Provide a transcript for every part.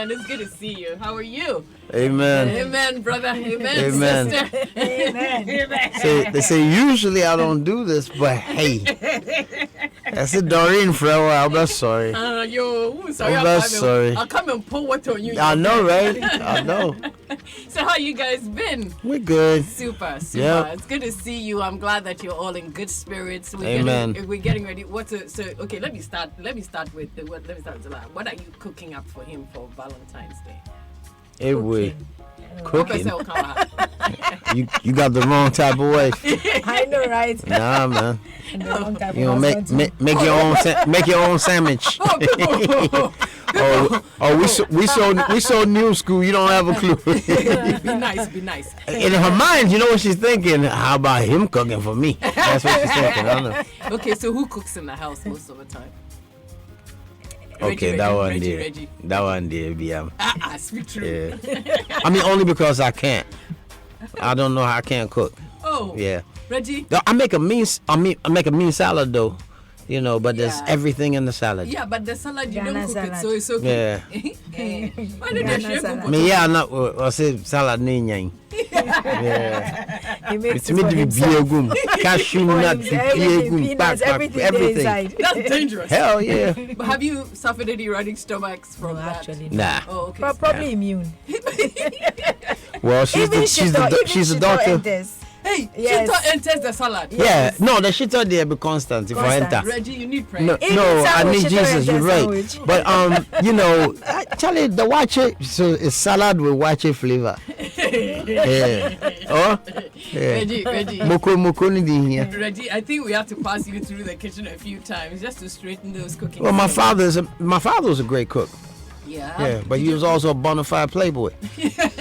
man. It's good to see you. How are you? Amen. Amen, brother. Amen, Amen. sister. They say usually I don't do this, but hey, that's it, Doreen for a while. I'm sorry. Sorry. I'm sorry. I'll come and pour water on you. I know, right? I know. So how you guys been? We're good. Super. Yep. It's good to see you. I'm glad that you're all in good spirits. Amen. We're getting ready. Okay, let me start with what are you cooking up for him for Valentine's Day? Hey, we cooking. Okay. You got the wrong type of wife. I know, right? Nah, man. You know, make your own sandwich. We so new school. You don't have a clue. Be nice. In her mind, you know what she's thinking? How about him cooking for me? That's what she's thinking. I don't know. Okay, so who cooks in the house most of the time? Okay, Reggie. That one there, BM. Speak true. Yeah. I mean, only because I can't. I don't know how I can't cook. Oh. Yeah. Reggie. I make a mean salad though, you know, but there's everything in the salad. Yeah, but the salad you Ghana don't cook salad. it, so it's okay. Yeah. Why did the chef salad. cook Me yeah, not I say salad niyan. Yeah. He makes It's it me for to be himself. biegum, cashew nut, Everything, biegum, peanuts, everything there everything. inside. That's dangerous. Hell yeah. But have you suffered any running stomachs from No, that? actually, Nah. Oh, okay. Probably immune. Well, she's a doctor. Enters. Hey, Yes. Shito enters the salad. Yeah. No, the shit out there be constant if I Constant. enter. Reggie, you need prayer. No, Even I sandwich, need you don't Jesus. enter You're right. sandwich. But you know, actually, the wache, so it's salad with wache flavor. Yeah. Oh. Yeah. Reggie. Moko ni di here. Reggie, I think we have to pass you through the kitchen a few times just to straighten those cooking. Well, my skills. father was a great cook. Yeah. Yeah, but he was also a bona fide playboy.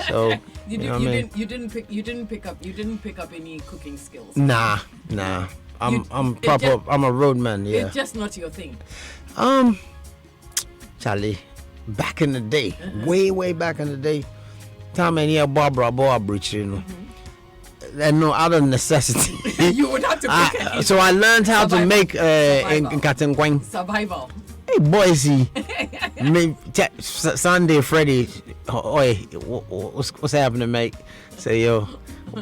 So You know what I mean? didn't pick up any cooking skills. Nah. I'm a roadman. Yeah. It's just not your thing. Charlie, back in the day, way back in the day, time and yeah, Barbara bridge, you know. And no, out of necessity. You would have to cook it. So I learned how to make in Survival. Katengwang. Survival. Hey, Boise. Sunday, Freddy. Oi, what's happening, mate? Say, yo,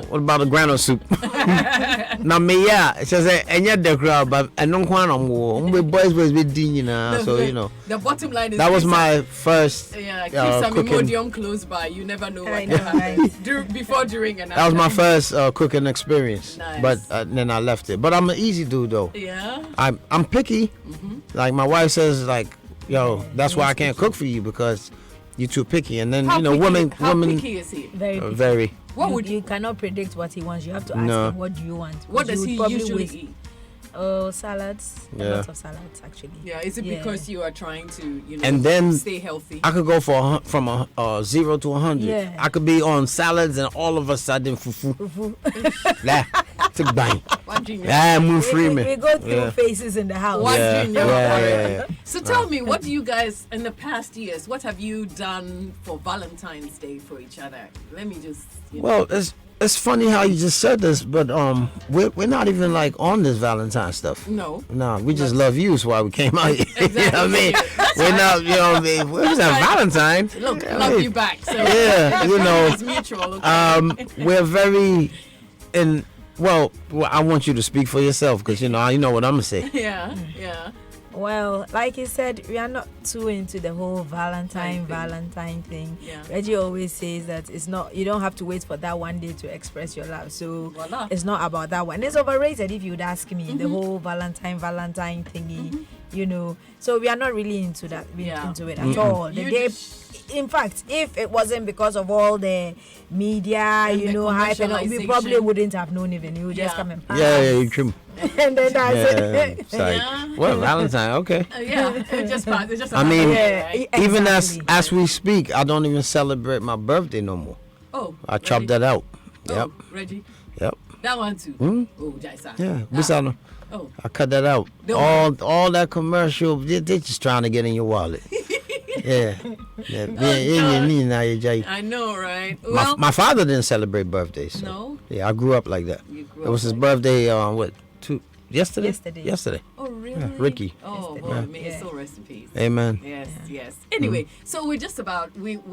what about the grano soup? Now, me, yeah. It says, and yet the crowd, but I don't want to boys was with Dean, so, you know. The bottom line is That was my first keep some cooking. Imodium close by. You never know what I can know, happen. right? Before, during, and after. That was my first cooking experience. Nice. But then I left it. But I'm an easy dude, though. Yeah. I'm picky. Like my wife says, like, yo, that's why I can't cook for you because you're too picky. And then How you know, picky, how women, picky is he? Very. picky. very. What would You cannot predict what he wants. You have to ask No. him, what do you want? What does would he probably usually waste- eat? Salads. A Yeah. lot of salads, actually. Yeah, is it Yeah. because you are trying to, And then stay healthy? I could go from a 0 to 100. Yeah. I could be on salads and all of a sudden, fufu. Nah, took bang. What do you know? Move free We me. go through Yeah. phases in the house. What Yeah, do you know? yeah. So tell me, what do you guys, in the past years, what have you done for Valentine's Day for each other? Let me just, Well, it's funny how you just said this, but we're not even like on this Valentine stuff. No. No, we just love you, is why we came out here. Exactly. You know what I mean? We're not, you know what I mean? What was that, Valentine? Look, I love mean, you back. So Yeah, you know, it's mutual. Okay? we're very well, I want you to speak for yourself because you know what I'm gonna say. Yeah. Well, like you said, we are not too into the whole Valentine Valentine thing. Yeah. Reggie always says that it's not. You don't have to wait for that one day to express your love. So Voila. it's not about that one. It's overrated if you'd ask me. The whole Valentine thingy, you know. So we are not really into that. Yeah. Into it at all. The You day. just- In fact, if it wasn't because of all the media, And you the know, hype, and all, we probably commercialization. wouldn't have known even. You would just Yeah. come and pass. Yeah, you trim. And then that's Yeah, it. it's like, Yeah. well, Valentine, okay. Yeah, it just passed. It's just I mean, right? Even Exactly. as we speak, I don't even celebrate my birthday no more. Oh, I chopped that out. Oh, Yep, Reggie. yep. That one too. Hmm? Oh, Jaisa. Yeah, Ah. Bisano. Oh, I cut that out. Don't All that commercial, they're just trying to get in your wallet. Yeah. I know, right? Well, My father didn't celebrate birthdays. So. No? Yeah, I grew up like that. You grew It was up his like birthday, Yesterday. Oh, really? Yeah, Ricky. Oh, Yesterday. well, may Yeah. his soul rest in peace. Amen. Yes, yes. Anyway, so we're just about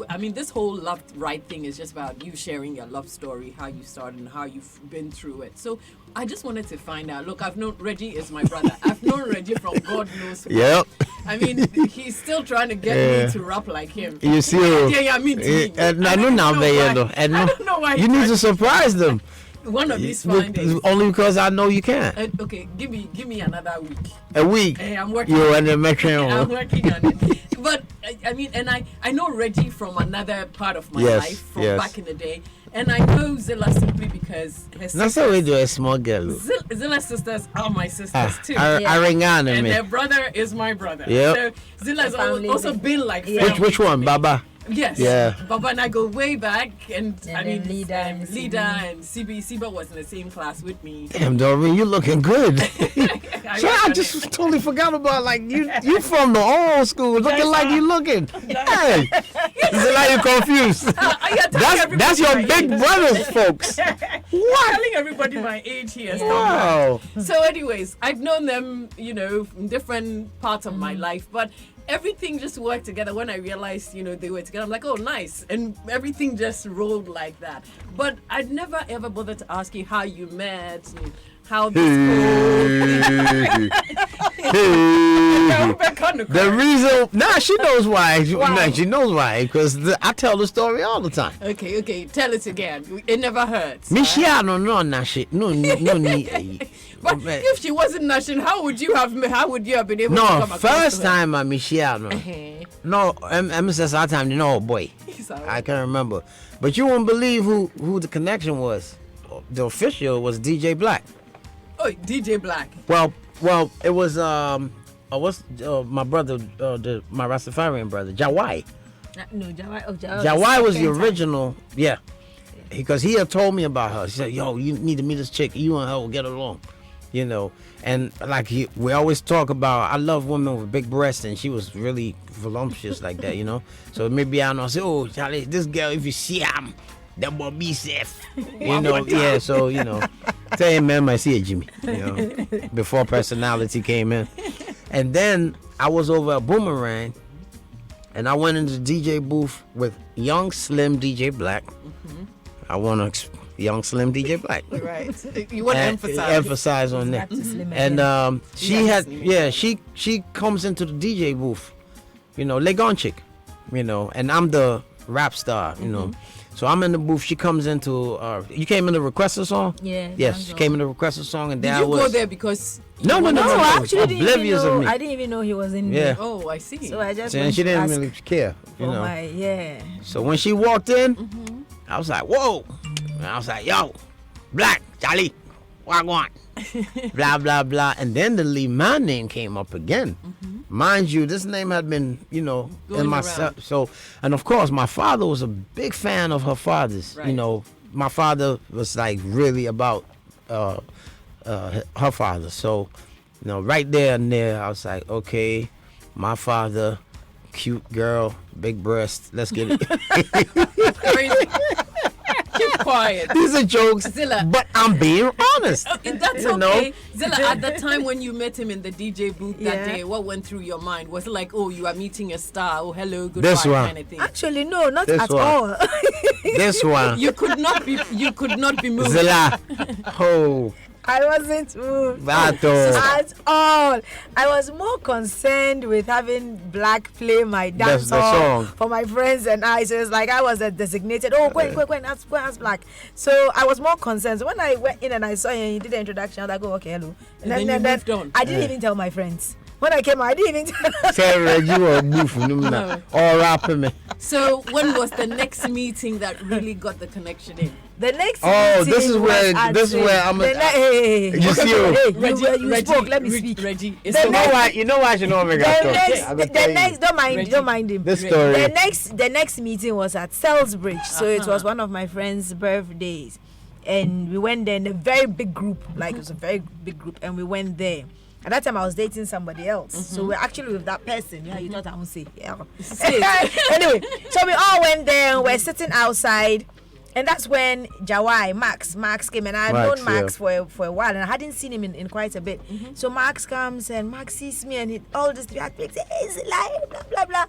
I mean, this whole love right thing is just about you sharing your love story, how you started and how you've been through it. So I just wanted to find out. Look, I've known Reggie is my brother. I've known Reggie from God knows when. Yep. I mean, he's still trying to get me to rap like him. You see, Yeah, I mean, to me. I don't know why. though. I don't know why. You need to surprise them. One of these fine days. Only because I know you can. Okay, give me another week. A week. Hey, I'm working. You and the I'm metro. working on it. But I mean, and I know Reggie from another part of my Yes, life from yes. back in the day, and I know Zilla simply because her That's how we do a small girl. Zilla's sisters are my sisters Ah, too. I ring on And me. their brother is my brother. Yep. So Zilla's family also thing. been like Yeah. family. Which one, Baba? Yes. Yeah. Baba and I go way back, and I then mean, Lida and Lida and CB. Siba was in the same class with me. Damn, Doreen, you looking good. I So I worked just on it. totally forgot about like you from the old school, looking Yes, like sir. you looking. Hey, is it like you confused? I That's your big brothers, folks. What? Telling everybody my age here. Stop Wow. that. So, anyways, I've known them, you know, from different parts of my life, but everything just worked together. When I realized, you know, they were together, I'm like, oh, nice, and everything just rolled like that. But I'd never ever bothered to ask you how you met, and how this The reason, she knows why. Nah, she knows why, because I tell the story all the time. Okay, tell it again. It never hurts. Michelle, no, shit, no, need. But if she wasn't Nation, how would you have been able to No, come across first her? time I Michelle, no. No, MSS our time, no, boy. I can't remember. But you won't believe who the connection was. The official was DJ Black. Oh, DJ Black. Well, it was my brother, my Rastafarian brother, Jawai. No, Jawai. Oh, Jawai was the original, yeah. Because he had told me about her. He said, "Yo, you need to meet this chick. You and her will get along." You know, and like we always talk about, I love women with big breasts, and she was really voluptuous like that, you know. So maybe I know, say, oh, Charlie, this girl, if you see him, that will be safe, you know. Yeah, so you know, tell him, man, I see it, Jimmy. You know, before personality came in, and then I was over at Boomerang, and I went into the DJ booth with young slim DJ Black. I want to. Young Slim DJ Black. Right. You want to emphasize on that. And she comes into the DJ booth, you know, Legon chick, you know, and I'm the rap star, you know. So I'm in the booth. She comes into you came in the request a song? Yeah. Yes, she came in the request a song, and Did there you was go there because No, I actually didn't even oblivious of know. me. I didn't even know he was in Yeah. there. Oh, I see. So I just And went she to didn't ask really care, you for know. my So when she walked in, I was like, whoa. And I was like, yo, Black, Charlie, Wagwan. Blah, blah, blah. And then the Lee Man name came up again. Mind you, this name had been, you know, Going in my around. so, and of course, my father was a big fan of her father's. Right. You know, my father was like really about her father. So, you know, right there and there, I was like, okay, my father, cute girl, big breast, let's get it. Crazy. Keep quiet. These are jokes, Zilla. but I'm being honest. That's You know? okay. Zilla, at the time when you met him in the DJ booth that Yeah. day, what went through your mind? Was it like, oh, you are meeting a star? Oh, hello, goodbye, This one. kind of thing? Actually, no, not This at one. all. This one, You could not be moved. Zilla. Oh, I wasn't moved Vato. at all. I was more concerned with having Black play my dance the song. for my friends and I. So it's like I was a designated. Oh, go and ask Black. So I was more concerned. So when I went in and I saw him, he did the introduction. I was like, oh, okay, hello. And then you moved on. I didn't even tell my friends. When I came out, I didn't even tell. Say Reggie or Boof, no, all rapping me. So when was the next meeting that really got the connection in? The next Oh, meeting this is where- was at this is the- where I'm the a- ne- hey, You see you. Hey, you spoke. Let me speak. Reggie, The it's okay. next- You know why you know me, The next, don't mind him. This story. The next meeting was at Salisbury, so it was one of my friends' birthdays, and we went there in a very big group, like it was a very big group, and we went there. At that time, I was dating somebody else, so we're actually with that person. Yeah, you thought I won't say. Yeah. Anyway, so we all went there, and we're sitting outside. And that's when Max came, and I had Max, known Max for a while, and I hadn't seen him in quite a bit. So Max comes, and Max sees me, and all this reaction, say, hey, it's live, blah blah blah.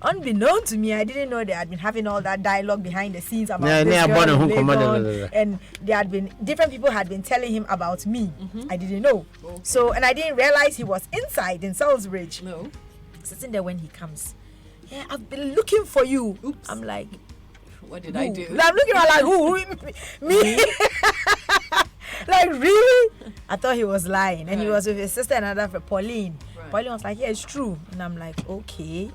Unbeknown to me, I didn't know they had been having all that dialogue behind the scenes about this girl in Legon, and there had been different people had been telling him about me. I didn't know. So, and I didn't realize he was inside in Salisbury. No. Sitting there when he comes. Yeah, I've been looking for you. Oops. I'm like, What did I do? I'm looking at like who? Me? Like really? I thought he was lying, and he was with his sister and another friend, Pauline. Right. Pauline was like, "Yeah, it's true," and I'm like, "Okay."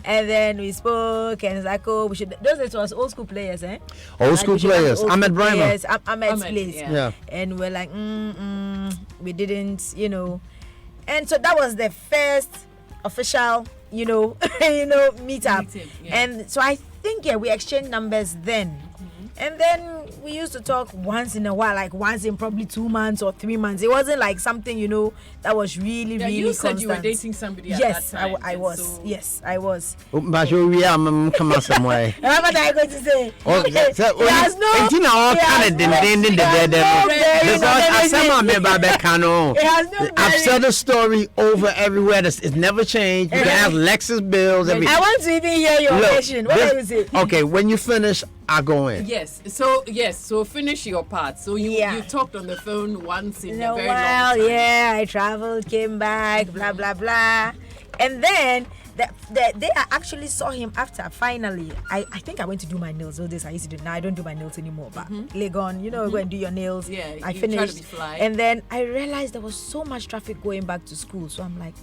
And then we spoke, and it's like, "Oh, we should." Those it was old school players, eh? Old school players. Ahmed Brahma. Ahmed's place. Yeah. And we're like, we didn't, and so that was the first official, meet up. Meeting, yeah. And so I think we exchanged numbers then. And then we used to talk once in a while, like once in probably 2 months or 3 months. It wasn't like something, that was really, really you said constant. you were dating somebody at Yes, that time. I was. So Yes, I was. But we are come out some way. What was I going to say? Oh, He has no. and you know all he kind has of no- then he has no bearing because on I said my anything. man back Kano. It has no I've bearing. said the story over everywhere. It's never changed. You can ask Lexus Bills. I want to even hear your version. What are you saying? Okay, when you finish, I go in. Yes. So finish your part. So you talked on the phone once in a very long time. Yeah, I traveled, came back, blah blah blah, and then they actually saw him after. Finally, I think I went to do my nails. All this I used to do. Now I don't do my nails anymore. But Legon, go and do your nails. Yeah, I you finished, try to be fly. and then I realized there was so much traffic going back to school. So I'm like,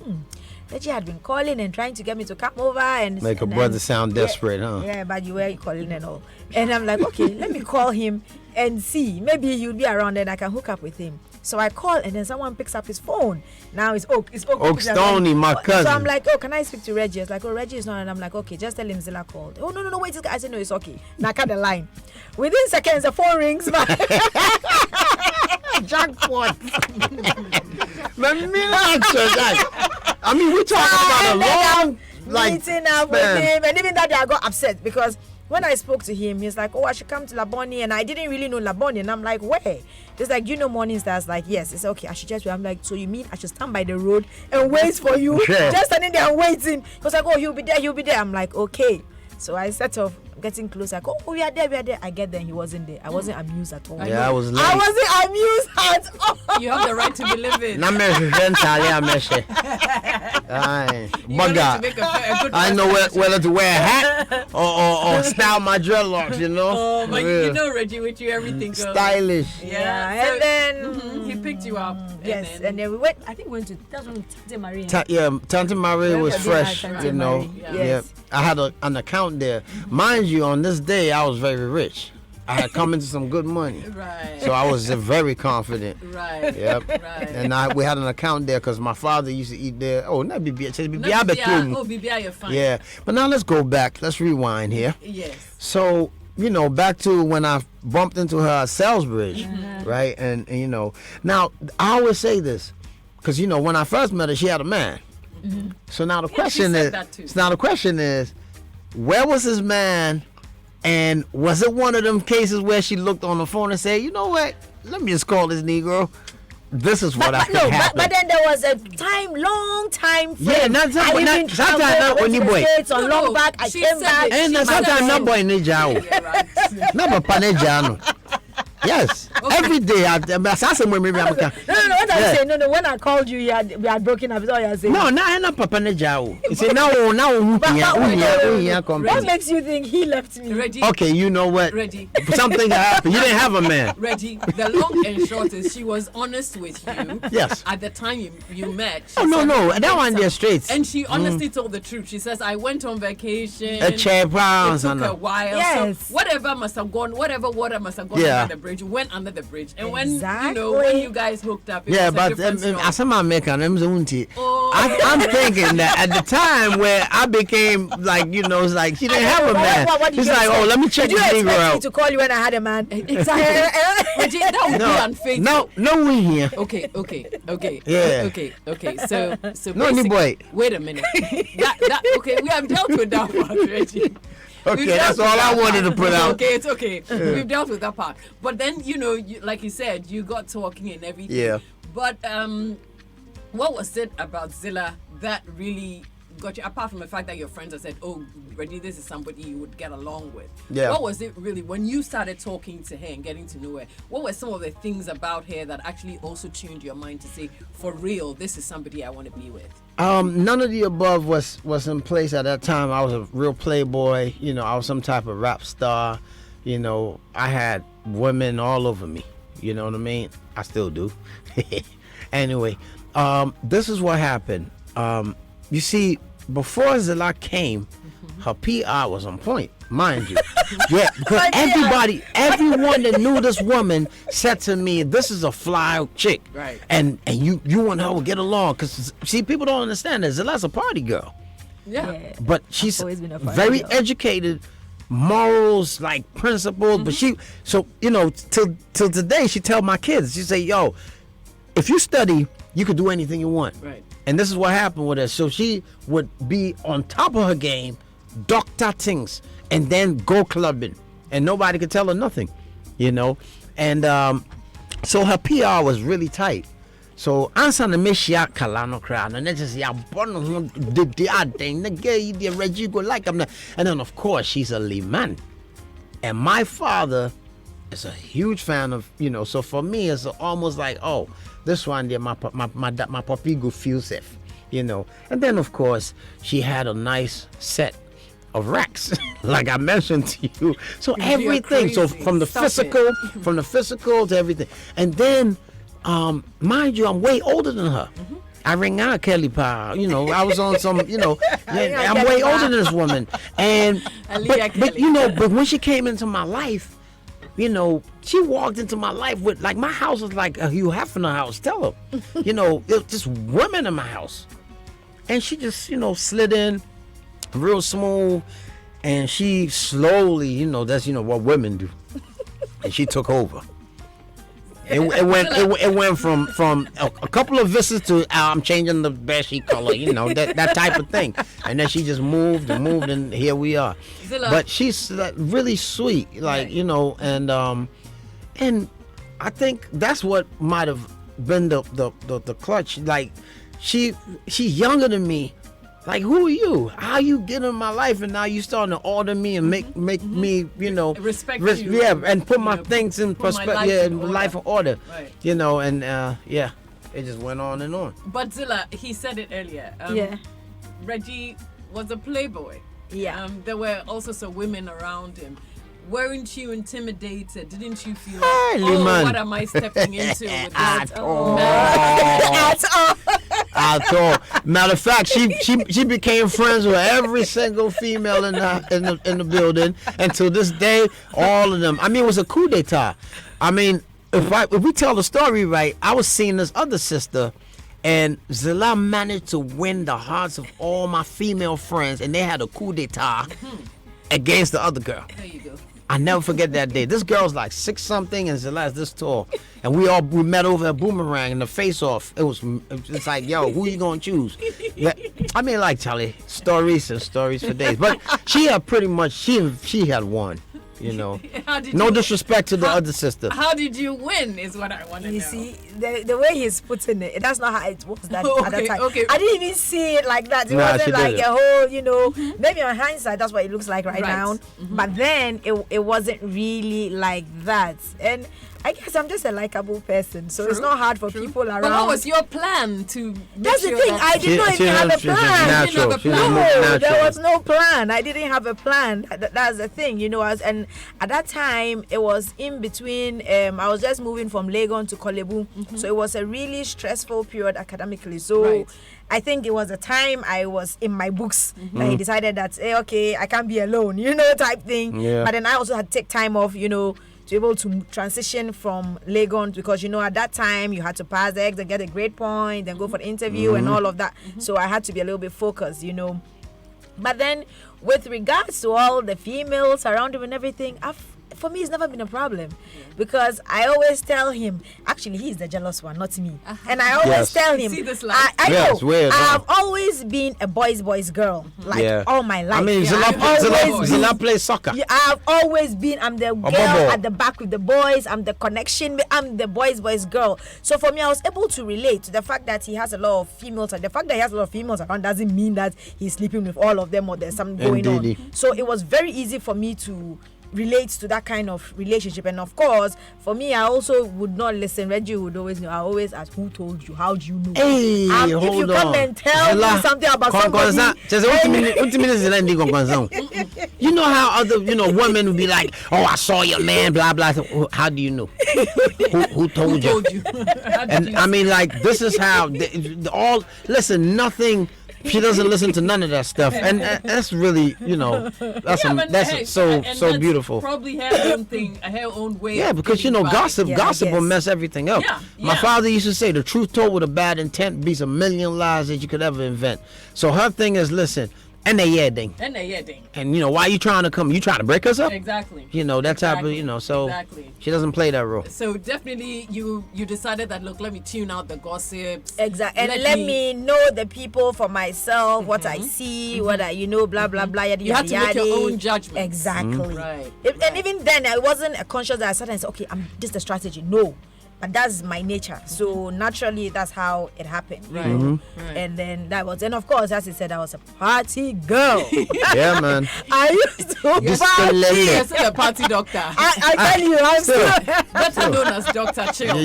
Reggie had been calling and trying to get me to come over and Make a brother sound desperate, huh? Yeah, but you were calling and all. And I'm like, okay, let me call him and see. Maybe he'll be around and I can hook up with him. So I call and then someone picks up his phone. Now it's Oak. It's Oak. Oak Stoney, my cousin. So I'm like, oh, can I speak to Reggie? It's like, oh, Reggie is not. And I'm like, okay, just tell him Zilla called. Oh, no, wait. I said, no, it's okay. Now I cut the line. Within seconds, the phone rings. Jackpot. I mean, we talking about a long meeting up with him, and even that day I got upset because when I spoke to him, he's like, oh, I should come to Laboni, and I didn't really know Laboni, and I'm like, where? He's like, Morning Stars? Like, yes. It's okay, I should just wait. I'm like, so you mean I should stand by the road and wait for you? Just standing there and waiting. He was like, oh, he'll be there. I'm like, okay. So I set off, getting close. Like, oh, we are there. I get there, and he wasn't there. I wasn't amused at all. Yeah, I was late. I wasn't amused at all. You have the right to be living. Na me Aye. You don't need to make a good I know whether to wear a hat or style my dreadlocks, Oh, but Reggie, with you everything goes. Stylish. Yeah. And then he picked you up. yes, and then we went. I think we went to that's when Tante Marie. Tante Marie was fresh, Tante Marie, yes. Yeah. I had an account there. Mind you, on this day, I was very rich. I had come into some good money. Right. So I was very confident. Right. Yep. Right. And we had an account there because my father used to eat there. Oh, not BBI. BBI, you're fine. Yeah. But now let's go back. Let's rewind here. Yes. So, back to when I bumped into her at Salisbury, right? And now I always say this because, when I first met her, she had a man. So now the question is, where was his man? And was it one of them cases where she looked on the phone and said, you know what? Let me just call this Negro. This is what I think happened. But then there was a long time frame. Yeah, not sometimes not when you boy. On long back, I came back. And sometimes not boy Nijao. Not Panejano. Yes. Okay. Every day I No, what I'm saying, no, when I called you, we had broken up. That's all you're saying. No, not Papa Nejao. You say now what makes you think he left me? Reggie. Okay, you know what? Reggie. Something happened. You didn't have a man. Reggie, the long and short is she was honest with you. Yes. At the time you met. Oh, no. That one there straight. And she honestly told the truth. She says, I went on vacation. A chair It took a while. Yes. So whatever must have gone, whatever water must have gone Yeah. under the bridge. bridge, went under the bridge, and when you guys hooked up, it yeah, was a but different story. as I'm making them Oh. I'm thinking that at the time where I became like, it's like she didn't have a man. She's like, oh, let me check Did the you Negro expect me out. to call you when I had a man? Exactly. Reggie, that would be unfaithful. No, we here. Okay. Yeah. Okay. So No, any boy. wait a minute. Okay, we have dealt with that part, Reggie. Okay, that's all I wanted to put out. Okay, it's okay. We've dealt with that part. But then, like you said, you got talking and everything. Yeah. But what was it about Zilla that really got you, apart from the fact that your friends have said, oh, Reggie, this is somebody you would get along with? Yeah. What was it really, when you started talking to her and getting to know her, what were some of the things about her that actually also tuned your mind to say, for real, this is somebody I want to be with? None of the above was in place at that time. I was a real playboy. I was some type of rap star. I had women all over me. You know what I mean? I still do. Anyway, this is what happened. You see, before Zilla came, her PR was on point, mind you. Yeah, because everyone that knew this woman said to me, this is a fly chick. Right. And you and her will get along. Because, see, people don't understand that Zilla's a party girl. Yeah. But she's always been a party very girl. educated, morals, like principles. But till today, she tell my kids, she say, yo, if you study, you could do anything you want. Right. And this is what happened with her. So she would be on top of her game, doctor things, and then go clubbing. And nobody could tell her nothing, And so her PR was really tight. So answer the Meshia Kalano crown, and then just the Reggie go like I'm not. And then of course she's a Liman. And my father is a huge fan of, so for me it's almost like, oh, this one there, my puppy go feel safe, And then of course she had a nice set of racks, like I mentioned to you. So everything, so from the physical to everything. And then, mind you, I'm way older than her. I ring out Kelly Pa, I was on some, I'm way older than this woman. And but when she came into my life, she walked into my life with, like, my house was like a Hugh Hefner house. Tell her, it was just women in my house, and she just, slid in, real smooth, and she slowly, that's what women do, and she took over. It went from a couple of visits to I'm changing the bedsheet color, that type of thing, and then she just moved, and here we are. Zilla. But she's like really sweet, like and I think that's what might have been the clutch. Like she's younger than me. Like, who are you? How you get in my life and now you starting to order me and make me, respect you. Yeah, and put my things in perspective, life in order. Right. And it just went on and on. But Zilla, he said it earlier. Reggie was a playboy. Yeah. There were also some women around him. Weren't you intimidated? Didn't you feel man. what am I stepping into with At this all. man? At all. At all. Matter of fact, she became friends with every single female in the building, and to this day, all of them. I mean, it was a coup d'état. I mean, if we tell the story right, I was seeing this other sister, and Zilla managed to win the hearts of all my female friends, and they had a coup d'état against the other girl. There you go. I never forget that day. This girl's like 6-something and Zilla's this tall, and we met over at Boomerang in the face-off. It's like, yo, who you gonna choose? I mean, like, Charlie, stories and stories for days. But she had pretty much she had won. No disrespect to the other sister. How did you win is what I want to know. You see, the way he's putting it, that's not how it was at that time. Okay. I didn't even see it like that. It Nah, wasn't she like did a whole, maybe on hindsight, that's what it looks like right now. Mm-hmm. But then it wasn't really like that. And I guess I'm just a likable person, so it's not hard for people around. But what was your plan to make That's sure the thing. I did not even have a plan. No, there was no plan. I didn't have a plan. That's the thing, and at that time it was in between. I was just moving from Legon to Kolebu, so it was a really stressful period academically. So I think it was a time I was in my books that he decided that okay, I can't be alone, type thing. Yeah. But then I also had to take time off, to be able to transition from Legon, because at that time you had to pass the exam, get a grade point, then go for the interview and all of that. So I had to be a little bit focused, But then, with regards to all the females around him and everything, for me, it's never been a problem, because I always tell him, actually, he's the jealous one, not me. And I always tell him, See this light? I know, it's weird, I've always been a boys girl, like all my life. I mean, Zilla plays soccer. Yeah, I've always been, I'm the girl at the back with the boys, I'm the connection, I'm the boys girl. So for me, I was able to relate to the fact that he has a lot of females, and the fact that he has a lot of females around doesn't mean that he's sleeping with all of them or there's something going on. So it was very easy for me to relate to that kind of relationship. And of course, for me, I also would not listen. Reggie would always know. I always ask, who told you? How do you know? Hey, hold if you come and tell me something about somebody, you know how other women would be like, oh, I saw your man, blah blah. How do you know? who told you? And I mean, like, this is how nothing. She doesn't listen to none of that stuff, and that's really, that's so beautiful. Probably her own thing, her own way. Yeah, because gossip will mess everything up. Yeah, My father used to say, the truth told with a bad intent beats a million lies that you could ever invent. So her thing is, listen, and they ding. And why you trying to come? You trying to break us up? Exactly. That type of, so she doesn't play that role. So definitely you decided that, look, let me tune out the gossips. Exactly. And let me know the people for myself, what I see, what I, blah, blah, blah. You had to make your own judgment. Exactly. Right. And even then, I wasn't conscious that I sat and said, okay, this is the strategy. No. But that's my nature. So naturally, that's how it happened. Right. Right. And then and of course, as he said, I was a party girl. Yeah, man. I used to party. You're still a party doctor. I tell you, I'm still better known as Dr. Chill.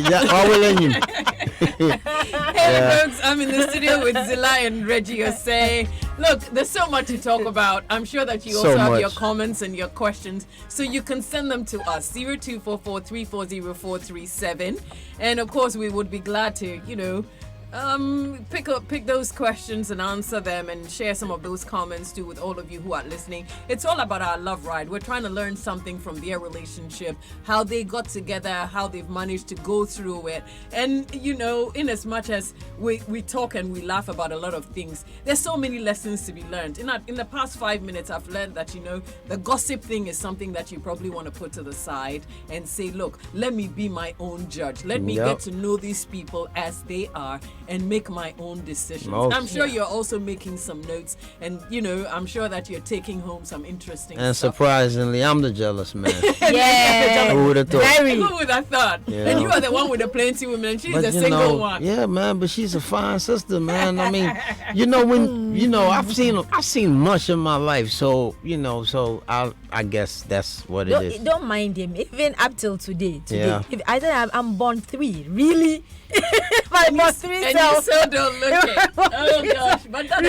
Hey, folks, I'm in the studio with Zilla and Reggie Osei. Look, there's so much to talk about. I'm sure that you also have your comments and your questions, so you can send them to us, 0244340437. And of course, we would be glad to, pick those questions and answer them and share some of those comments too with all of you who are listening. It's all about our love ride. We're trying to learn something from their relationship, how they got together, how they've managed to go through it. And in as much as we talk and we laugh about a lot of things, there's so many lessons to be learned. In the past 5 minutes, I've learned that the gossip thing is something that you probably want to put to the side and say, look, let me be my own judge. Let me get to know these people as they are and make my own decisions. I'm sure you're also making some notes, and I'm sure that you're taking home some interesting and stuff. Surprisingly, I'm the jealous man. Yeah. Who would have thought? Who would have thought? Yeah. And you are the one with the plenty women, and she's the single one. Yeah, man, but she's a fine sister, man. I mean, when I've seen much in my life, so I guess that's what it is. Don't mind him, even up till today. Yeah. If I said I'm born 3, really? My born 3 and you still don't look it. Oh gosh, but that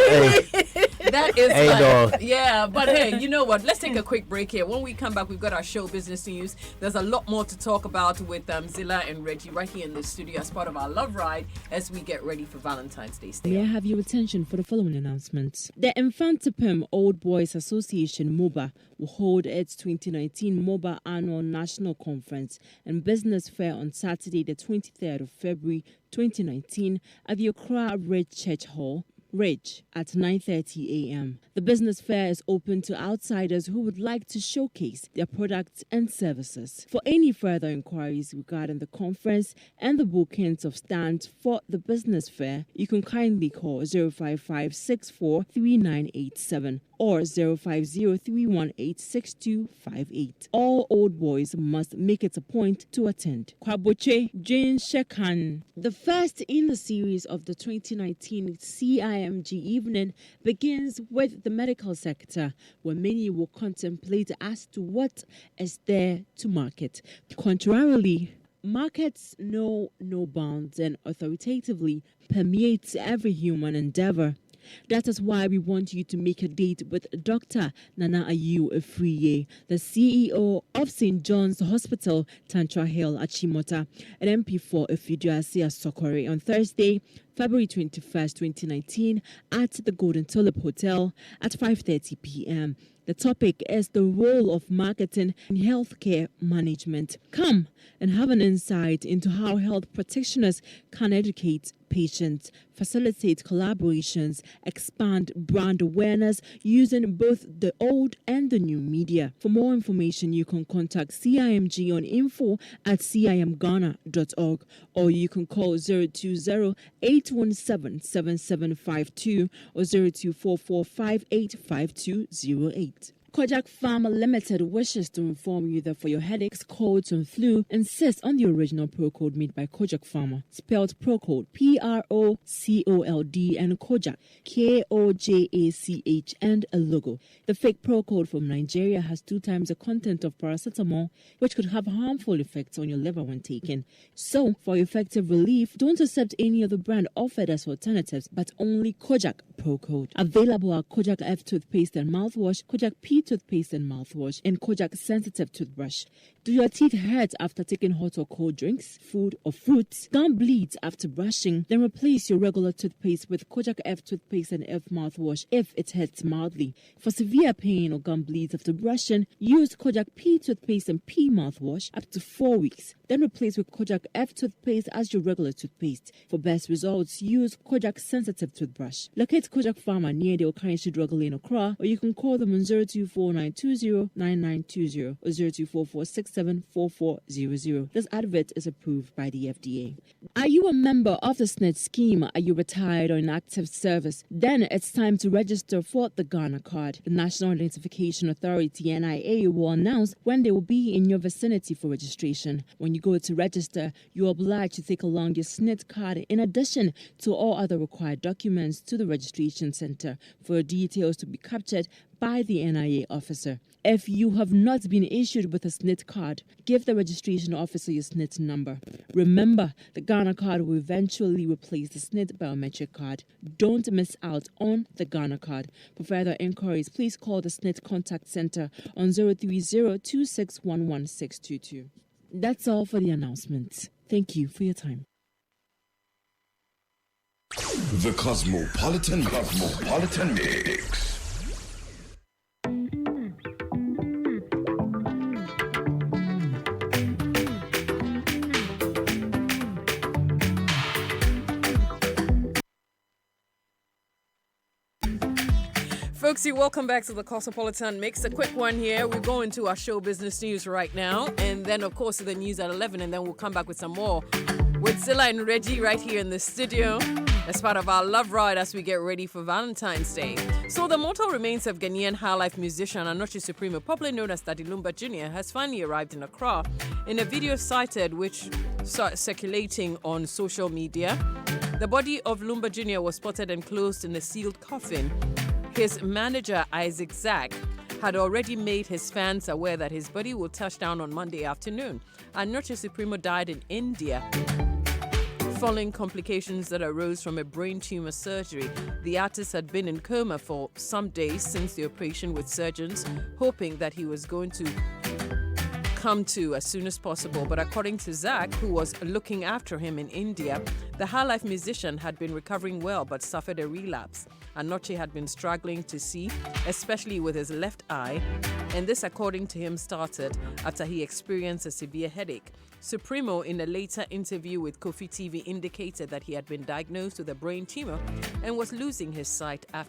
is yeah. But hey, you know what? Let's take a quick break here. When we come back, we've got our show business news. There's a lot more to talk about with Zilla and Reggie right here in the studio as part of our love ride as we get ready for Valentine's Day. May I have your attention for the following announcements? The Infantipim Old Boys Association MOBA will hold its 2019 MOBA Annual National Conference and Business Fair on Saturday, the 23rd of February 2019 at the Accra Ridge Church Hall, Ridge, at 9:30 a.m. The business fair is open to outsiders who would like to showcase their products and services. For any further inquiries regarding the conference and the bookings of stands for the business fair, you can kindly call 055-643987 or 050-318-6258. All old boys must make it a point to attend. Kwaboche Jane Shekan. The first in the series of the 2019 CIMG evening begins with the medical sector, where many will contemplate as to what is there to market. Contrarily, markets know no bounds and authoritatively permeates every human endeavor. That is why we want you to make a date with Dr. Nana Ayew Afriye, the CEO of St. John's Hospital, Tantra Hill, Achimota, and MP for Ifiduasia Sokore on Thursday, February 21st, 2019, at the Golden Tulip Hotel at 5:30 p.m. The topic is the role of marketing in healthcare management. Come and have an insight into how health practitioners can educate patients, facilitate collaborations, expand brand awareness using both the old and the new media. For more information, you can contact CIMG on info@cimghana.org, or you can call 020-817-7752 or 0244585208. Kojak Pharma Limited wishes to inform you that for your headaches, colds, and flu, insist on the original Procode made by Kojak Pharma, spelled Procode, P-R-O-C-O-L-D, and Kojak, K-O-J-A-C-H, and a logo. The fake Procode from Nigeria has 2 times the content of paracetamol, which could have harmful effects on your liver when taken. So, for effective relief, don't accept any other brand offered as alternatives, but only Kojak Procode. Available are Kojak F toothpaste and mouthwash, Kojak P toothpaste and mouthwash, and Kojak sensitive toothbrush. Do your teeth hurt after taking hot or cold drinks, food, or fruits? Gum bleeds after brushing? Then replace your regular toothpaste with Kojak F toothpaste and F mouthwash if it hurts mildly. For severe pain or gum bleeds after brushing, use Kojak P toothpaste and P mouthwash up to 4 weeks. Then replace with Kojak F toothpaste as your regular toothpaste. For best results, use Kojak sensitive toothbrush. Locate Kojak Pharma near the Okainshi Drug Lane, Accra, or you can call them on 0249209920 or 0244674400. This advert is approved by the FDA. Are you a member of the SNIT scheme? Are you retired or in active service? Then it's time to register for the Ghana card. The National Identification Authority, NIA, will announce when they will be in your vicinity for registration. When you go to register, you are obliged to take along your SNIT card in addition to all other required documents to the registration center for details to be captured by the NIA officer. If you have not been issued with a SNIT card, give the registration officer your SNIT number. Remember, the Ghana card will eventually replace the SNIT biometric card. Don't miss out on the Ghana card. For further inquiries, please call the SNIT contact center on 030-2611-622. That's all for the announcement. Thank you for your time. The Cosmopolitan Mix. Folksy, welcome back to the Cosmopolitan Mix. A quick one here. We're going to our show business news right now. And then, of course, the news at 11. And then we'll come back with some more with Zilla and Reggie right here in the studio as part of our love ride as we get ready for Valentine's Day. So the mortal remains of Ghanaian high-life musician Anochi Supremo, popularly known as Daddy Lumba Jr., has finally arrived in Accra. In a video cited which started circulating on social media, the body of Lumba Jr. was spotted enclosed in a sealed coffin. His manager, Isaac Zack, had already made his fans aware that his body will touch down on Monday afternoon. Anochi Supremo died in India following complications that arose from a brain tumor surgery. The artist had been in coma for some days since the operation, with surgeons hoping that he was going to come to as soon as possible. But according to Zach, who was looking after him in India, the high-life musician had been recovering well but suffered a relapse. Anochi had been struggling to see, especially with his left eye, and this, according to him, started after he experienced a severe headache. Supremo, in a later interview with Kofi TV, indicated that he had been diagnosed with a brain tumor and was losing his sight as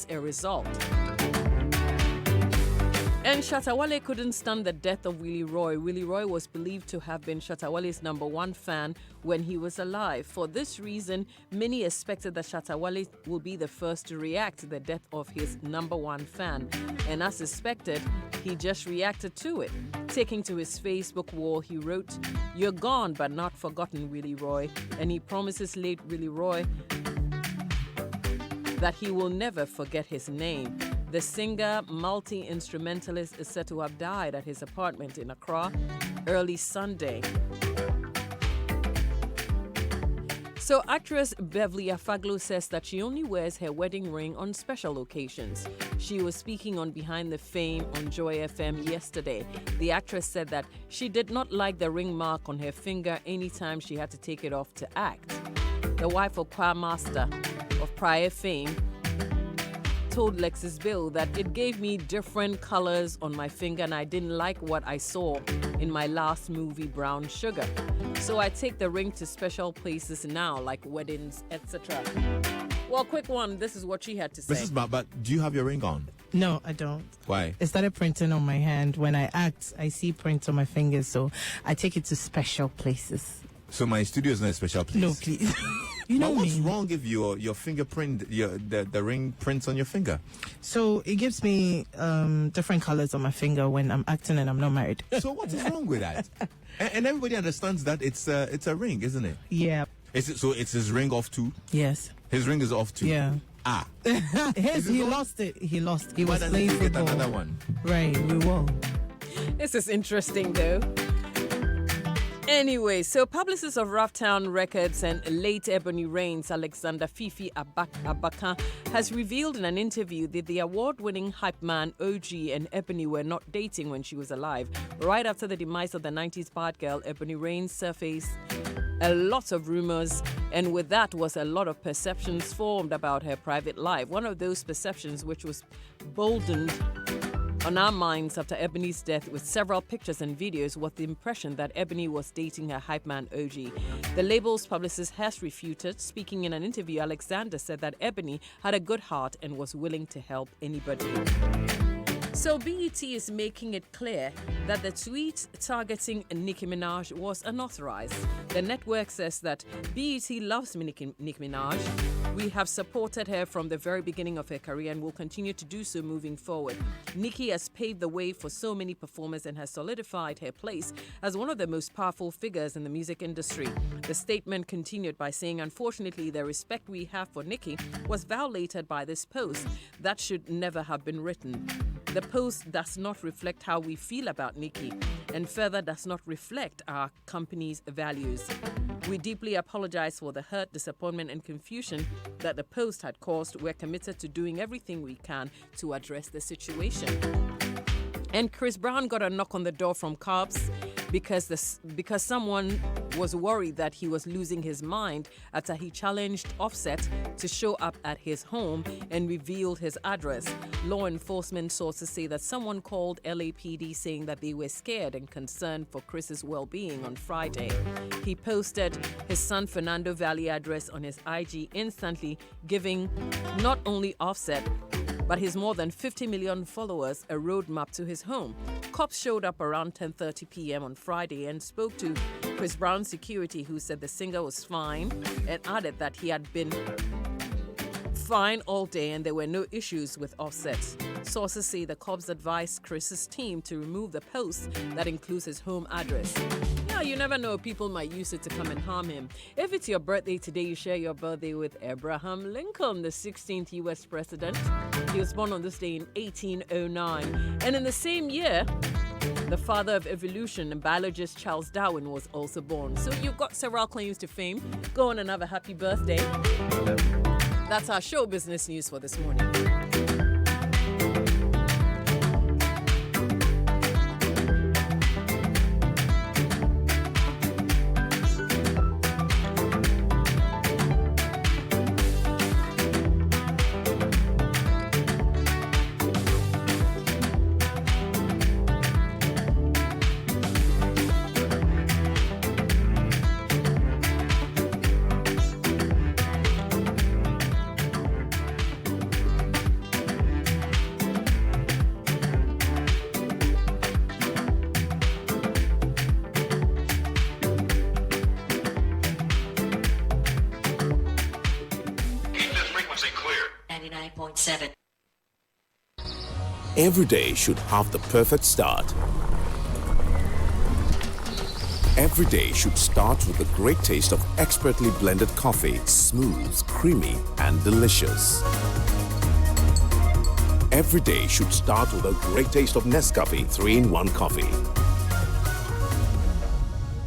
a result. And Shatta Wale couldn't stand the death of Willie Roy. Willie Roy was believed to have been Shatta Wale's #1 fan when he was alive. For this reason, many expected that Shatta Wale will be the first to react to the death of his #1 fan. And as expected, he just reacted to it. Taking to his Facebook wall, he wrote, "You're gone but not forgotten, Willie Roy." And he promises late Willie Roy that he will never forget his name. The singer, multi-instrumentalist, is said to have died at his apartment in Accra early Sunday. So actress Beverly Afaglo says that she only wears her wedding ring on special occasions. She was speaking on Behind the Fame on Joy FM yesterday. The actress said that she did not like the ring mark on her finger anytime she had to take it off to act. the wife of choir master of prior fame, told Lexis Bill that it gave me different colors on my finger and I didn't like what I saw in my last movie, Brown Sugar. So I take the ring to special places now, like weddings, etc. Well, quick one, this is what she had to say. Mrs. But do you have your ring on? No, I don't. Why? It started printing on my hand. When I act, I see prints on my fingers, so I take it to special places. So my studio is not a special place? No, please. You know but what's me. wrong if your fingerprint, the ring prints on your finger? So it gives me different colors on my finger when I'm acting and I'm not married. So what is wrong with that? And everybody understands that it's a ring, isn't it? Yeah. So it's his ring off too? Yes. His ring is off too? Yeah. Ah. He lost it. He lost. He Why was doesn't playing he get football. another one? Right, we will. This is interesting, though. Anyway, so publicist of Roughtown Records and late Ebony Reigns, Alexander Fifi Abaka, has revealed in an interview that the award-winning hype man OG and Ebony were not dating when she was alive. Right after the demise of the 90s bad girl, Ebony Reigns surfaced a lot of rumors, and with that was a lot of perceptions formed about her private life. One of those perceptions, which was boldened on our minds after Ebony's death with several pictures and videos, was the impression that Ebony was dating her hype man OG. The label's publicist has refuted. Speaking in an interview, Alexander said that Ebony had a good heart and was willing to help anybody. So BET is making it clear that the tweet targeting Nicki Minaj was unauthorized. The network says that BET loves Nicki Minaj. We have supported her from the very beginning of her career and will continue to do so moving forward. Nicki has paved the way for so many performers and has solidified her place as one of the most powerful figures in the music industry. The statement continued by saying, unfortunately, the respect we have for Nicki was violated by this post. That should never have been written. The post does not reflect how we feel about Nicki and further does not reflect our company's values. We deeply apologize for the hurt, disappointment, and confusion that the post had caused. We're committed to doing everything we can to address the situation. And Chris Brown got a knock on the door from cops because someone was worried that he was losing his mind after he challenged Offset to show up at his home and revealed his address. Law enforcement sources say that someone called LAPD saying that they were scared and concerned for Chris's well-being on Friday. He posted his son Fernando Valley address on his IG instantly, giving not only Offset but his more than 50 million followers a roadmap to his home. Cops showed up around 10:30 p.m. on Friday and spoke to Chris Brown's security, who said the singer was fine and added that he had been fine all day and there were no issues with Offset. Sources say the cops advised Chris's team to remove the post that includes his home address. Yeah, you never know, people might use it to come and harm him. If it's your birthday today, you share your birthday with Abraham Lincoln, the 16th U.S. president. He was born on this day in 1809. And in the same year, the father of evolution and biologist Charles Darwin was also born. So you've got several claims to fame. Go on and have a happy birthday. That's our show business news for this morning. Every day should have the perfect start. Every day should start with the great taste of expertly blended coffee, smooth, creamy, and delicious. Every day should start with a great taste of Nescafe 3-in-1 coffee.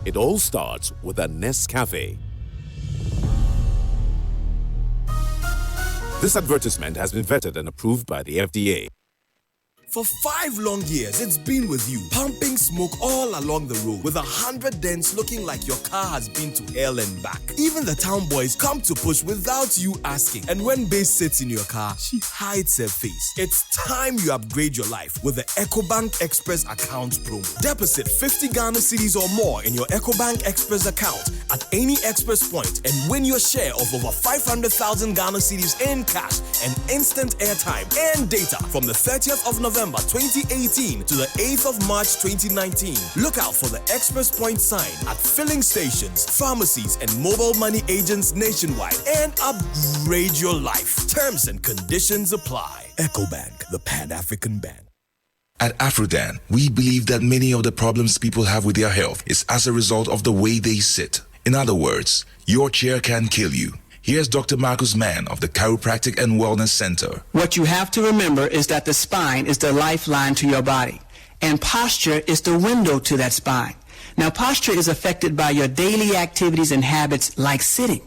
It all starts with a Nescafe. This advertisement has been vetted and approved by the FDA. For 5 long years, it's been with you, pumping smoke all along the road with 100 dents looking like your car has been to hell and back. Even the town boys come to push without you asking. And when Base sits in your car, she hides her face. It's time you upgrade your life with the EcoBank Express account promo. Deposit 50 Ghana cedis or more in your EcoBank Express account at any Express point and win your share of over 500,000 Ghana cedis in cash and instant airtime and data from the 30th of November 2018 to the 8th of March 2019. Look out for the Express Point sign at filling stations, pharmacies, and mobile money agents nationwide and upgrade your life. Terms and conditions apply. EcoBank, the Pan-African Bank. At Afrodan, we believe that many of the problems people have with their health is as a result of the way they sit. In other words, your chair can kill you. Here's Dr. Marcus Mann of the Chiropractic and Wellness Center. What you have to remember is that the spine is the lifeline to your body, and posture is the window to that spine. Now, posture is affected by your daily activities and habits like sitting.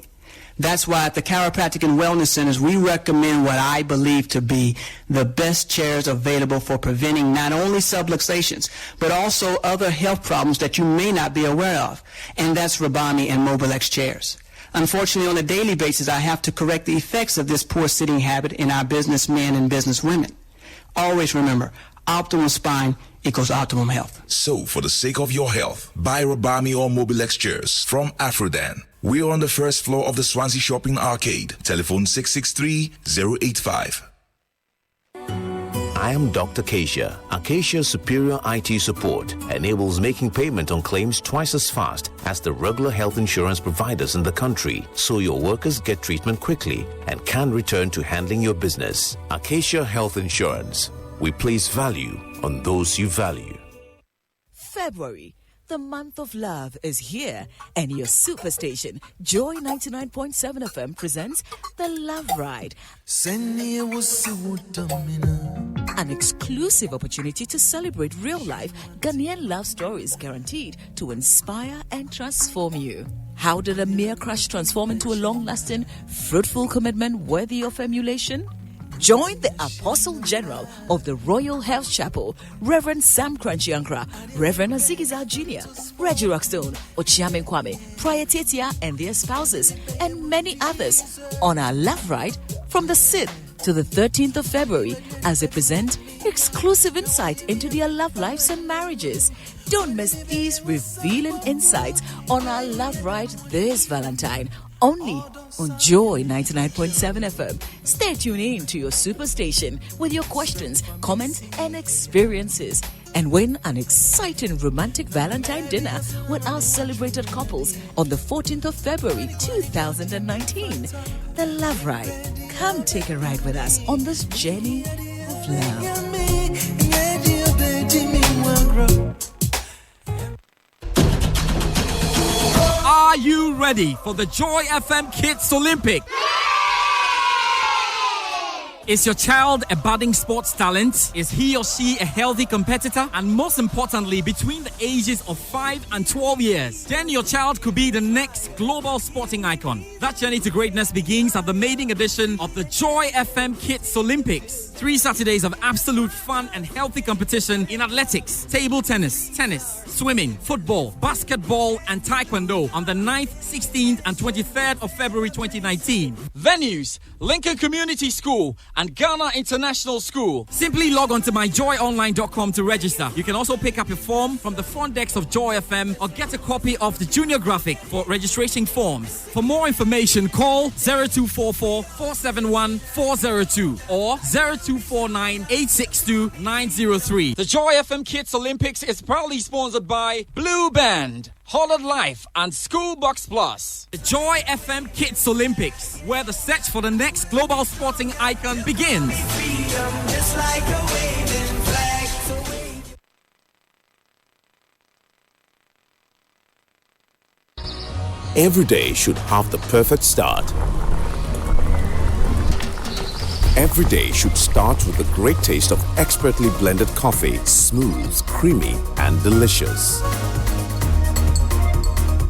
That's why at the Chiropractic and Wellness Centers, we recommend what I believe to be the best chairs available for preventing not only subluxations, but also other health problems that you may not be aware of. And that's Rabami and Mobilex chairs. Unfortunately, on a daily basis, I have to correct the effects of this poor sitting habit in our businessmen and businesswomen. Always remember, optimal spine equals optimum health. So, for the sake of your health, buy Rabami or Mobilex chairs from Afrodan. We're on the first floor of the Swansea Shopping Arcade. Telephone 663-085. I am Dr. Acacia. Acacia's superior IT support enables making payment on claims twice as fast as the regular health insurance providers in the country, so your workers get treatment quickly and can return to handling your business. Acacia Health Insurance. We place value on those you value. February, the month of love, is here, and your superstation, Joy 99.7 FM, presents The Love Ride. An exclusive opportunity to celebrate real-life Ghanaian love stories guaranteed to inspire and transform you. How did a mere crush transform into a long-lasting, fruitful commitment worthy of emulation? Join the Apostle General of the Royal Health Chapel, Reverend Sam Crunchy-Ankra, Reverend Azigiza Jr., Reggie Rockstone, Ochiame Kwame, Prior Tetia and their spouses, and many others on our Love Ride from the 6th to the 13th of February as they present exclusive insight into their love lives and marriages. Don't miss these revealing insights on our Love Ride this Valentine, only on Joy 99.7 FM. Stay tuned in to your superstation with your questions, comments, and experiences, and win an exciting romantic Valentine dinner with our celebrated couples on the 14th of February 2019. The Love Ride. Come take a ride with us on this journey of love. Are you ready for the Joy FM Kids Olympic? Is your child a budding sports talent? Is he or she a healthy competitor? And most importantly, between the ages of 5 and 12 years, then your child could be the next global sporting icon. That journey to greatness begins at the maiden edition of the Joy FM Kids Olympics. 3 Saturdays of absolute fun and healthy competition in athletics, table tennis, swimming, football, basketball, and taekwondo on the 9th, 16th, and 23rd of February 2019. Venues: Lincoln Community School and Ghana International School. Simply log on to myjoyonline.com to register. You can also pick up your form from the front desk of Joy FM or get a copy of the junior graphic for registration forms. For more information, call 0244 471 402 or 0249 862 903. The Joy FM Kids Olympics is proudly sponsored by Blue Band, Holland Life, and Schoolbox Plus. The Joy FM Kids Olympics, where the search for the next global sporting icon begins. Every day should have the perfect start. Every day should start with the great taste of expertly blended coffee, smooth, creamy, and delicious.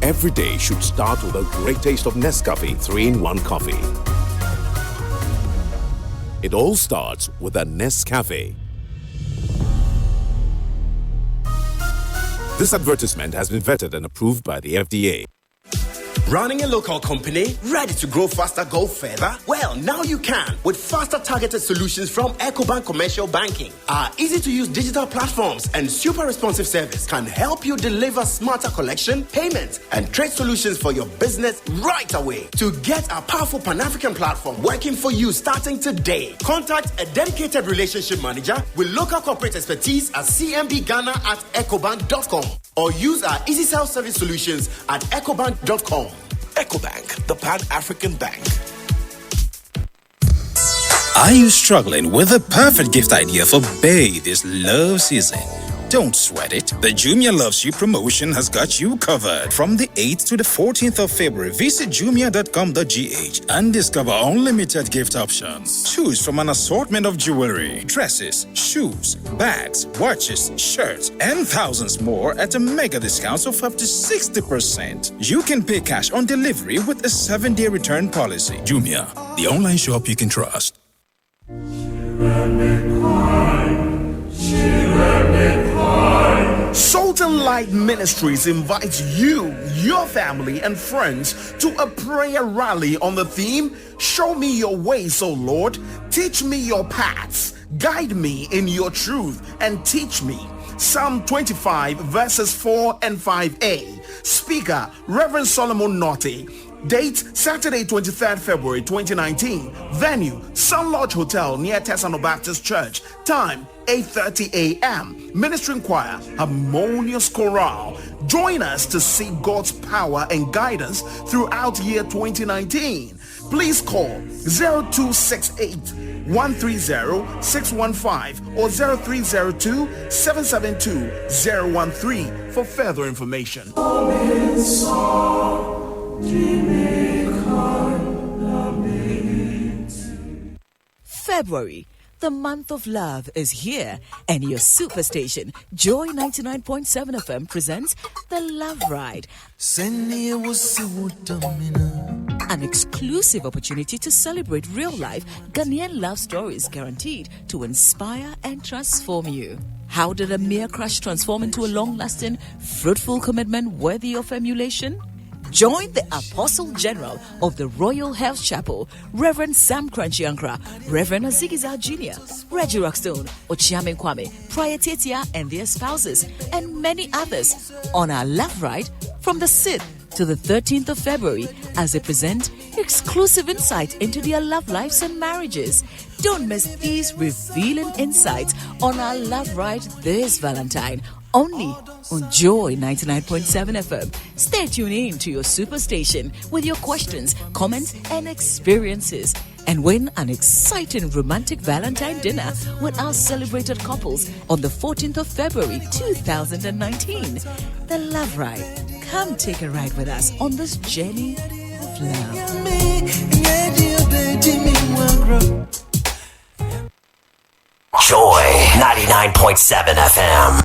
Every day should start with a great taste of Nescafe 3-in-1 coffee. It all starts with a Nescafe. This advertisement has been vetted and approved by the FDA. Running a local company, ready to grow faster, go further? Well, now you can with faster targeted solutions from EcoBank Commercial Banking. Our easy-to-use digital platforms and super responsive service can help you deliver smarter collection, payment, and trade solutions for your business right away. To get a powerful Pan-African platform working for you starting today, contact a dedicated relationship manager with local corporate expertise at cmbghana@ecobank.com or use our easy self-service solutions at ecobank.com. EcoBank, the Pan-African Bank. Are you struggling with the perfect gift idea for Bay this love season? Don't sweat it. The Jumia Loves You promotion has got you covered. From the 8th to the 14th of February, visit jumia.com.gh and discover unlimited gift options. Choose from an assortment of jewelry, dresses, shoes, bags, watches, shirts, and thousands more at a mega discount of up to 60%. You can pay cash on delivery with a 7-day return policy. Jumia, the online shop you can trust. Salt and Light Ministries invites you, your family, and friends to a prayer rally on the theme, Show me your ways, O Lord. Teach me your paths. Guide me in your truth and teach me. Psalm 25 verses 4 and 5a. Speaker, Reverend Solomon Naughty. Date, Saturday, 23rd February 2019. Venue, Sun Lodge Hotel near Tessano Baptist Church. Time, 8:30 a.m. Ministering choir, Harmonious Chorale. Join us to see God's power and guidance throughout year 2019. Please call 0268 130-615 or 0302-772-013 for further information. February, the month of love, is here, and your superstation, Joy 99.7 FM, presents The Love Ride. An exclusive opportunity to celebrate real-life Ghanaian love stories guaranteed to inspire and transform you. How did a mere crush transform into a long-lasting, fruitful commitment worthy of emulation? Join the Apostle General of the Royal Health Chapel, Reverend Sam Crunchy-Ankra, Reverend Azikiza Jr., Reggie Rockstone, Ochiame Kwame, Prior Tetia and their spouses, and many others on our Love Ride from the 6th to the 13th of February as they present exclusive insight into their love lives and marriages. Don't miss these revealing insights on our Love Ride this Valentine, only on Joy 99.7 FM. Stay tuned in to your superstation with your questions, comments, and experiences, and win an exciting romantic Valentine dinner with our celebrated couples on the 14th of February 2019. The Love Ride. Come take a ride with us on this journey of love. Joy 99.7 FM.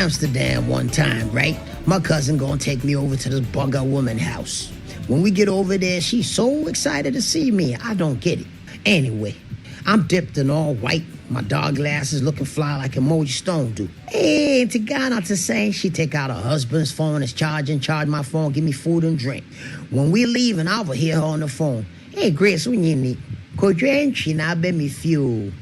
Amsterdam one time, right? My cousin gonna take me over to this bugger woman house. When we get over there, she's so excited to see me. I don't get it. Anyway, I'm dipped in all white. My dark glasses looking fly like Emoji Stone do. Hey, to God not to say, she take out her husband's phone, is charge my phone, give me food and drink. When we leave and I will hear her on the phone. Hey, Grace, when you need, could you ain't she not bet me fuel?